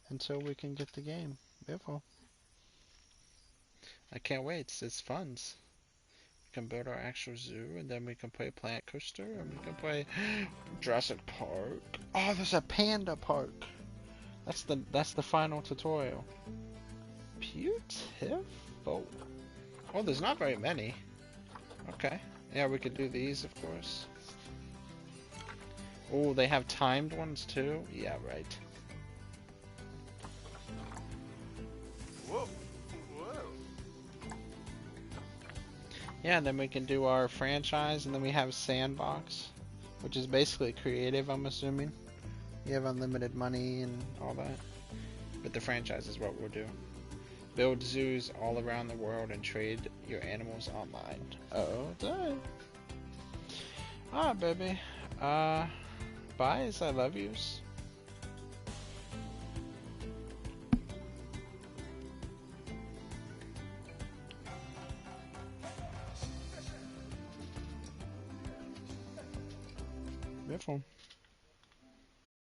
Until we can get the game. Beautiful. I can't wait. It's fun. We can build our actual zoo, and then we can play Planet Coaster, and we can play Jurassic Park. Oh, there's a panda park. That's the final tutorial. Beautiful. Oh, there's not very many. Okay. Yeah, we could do these, of course. Oh, they have timed ones too? Yeah, right. Whoa. Whoa. Yeah, and then we can do our franchise, and then we have Sandbox, which is basically creative, I'm assuming. You have unlimited money and all that. But the franchise is what we'll do. Build zoos all around the world and trade your animals online. Oh, dang. Alright, baby. Byes, I love yous. Beautiful.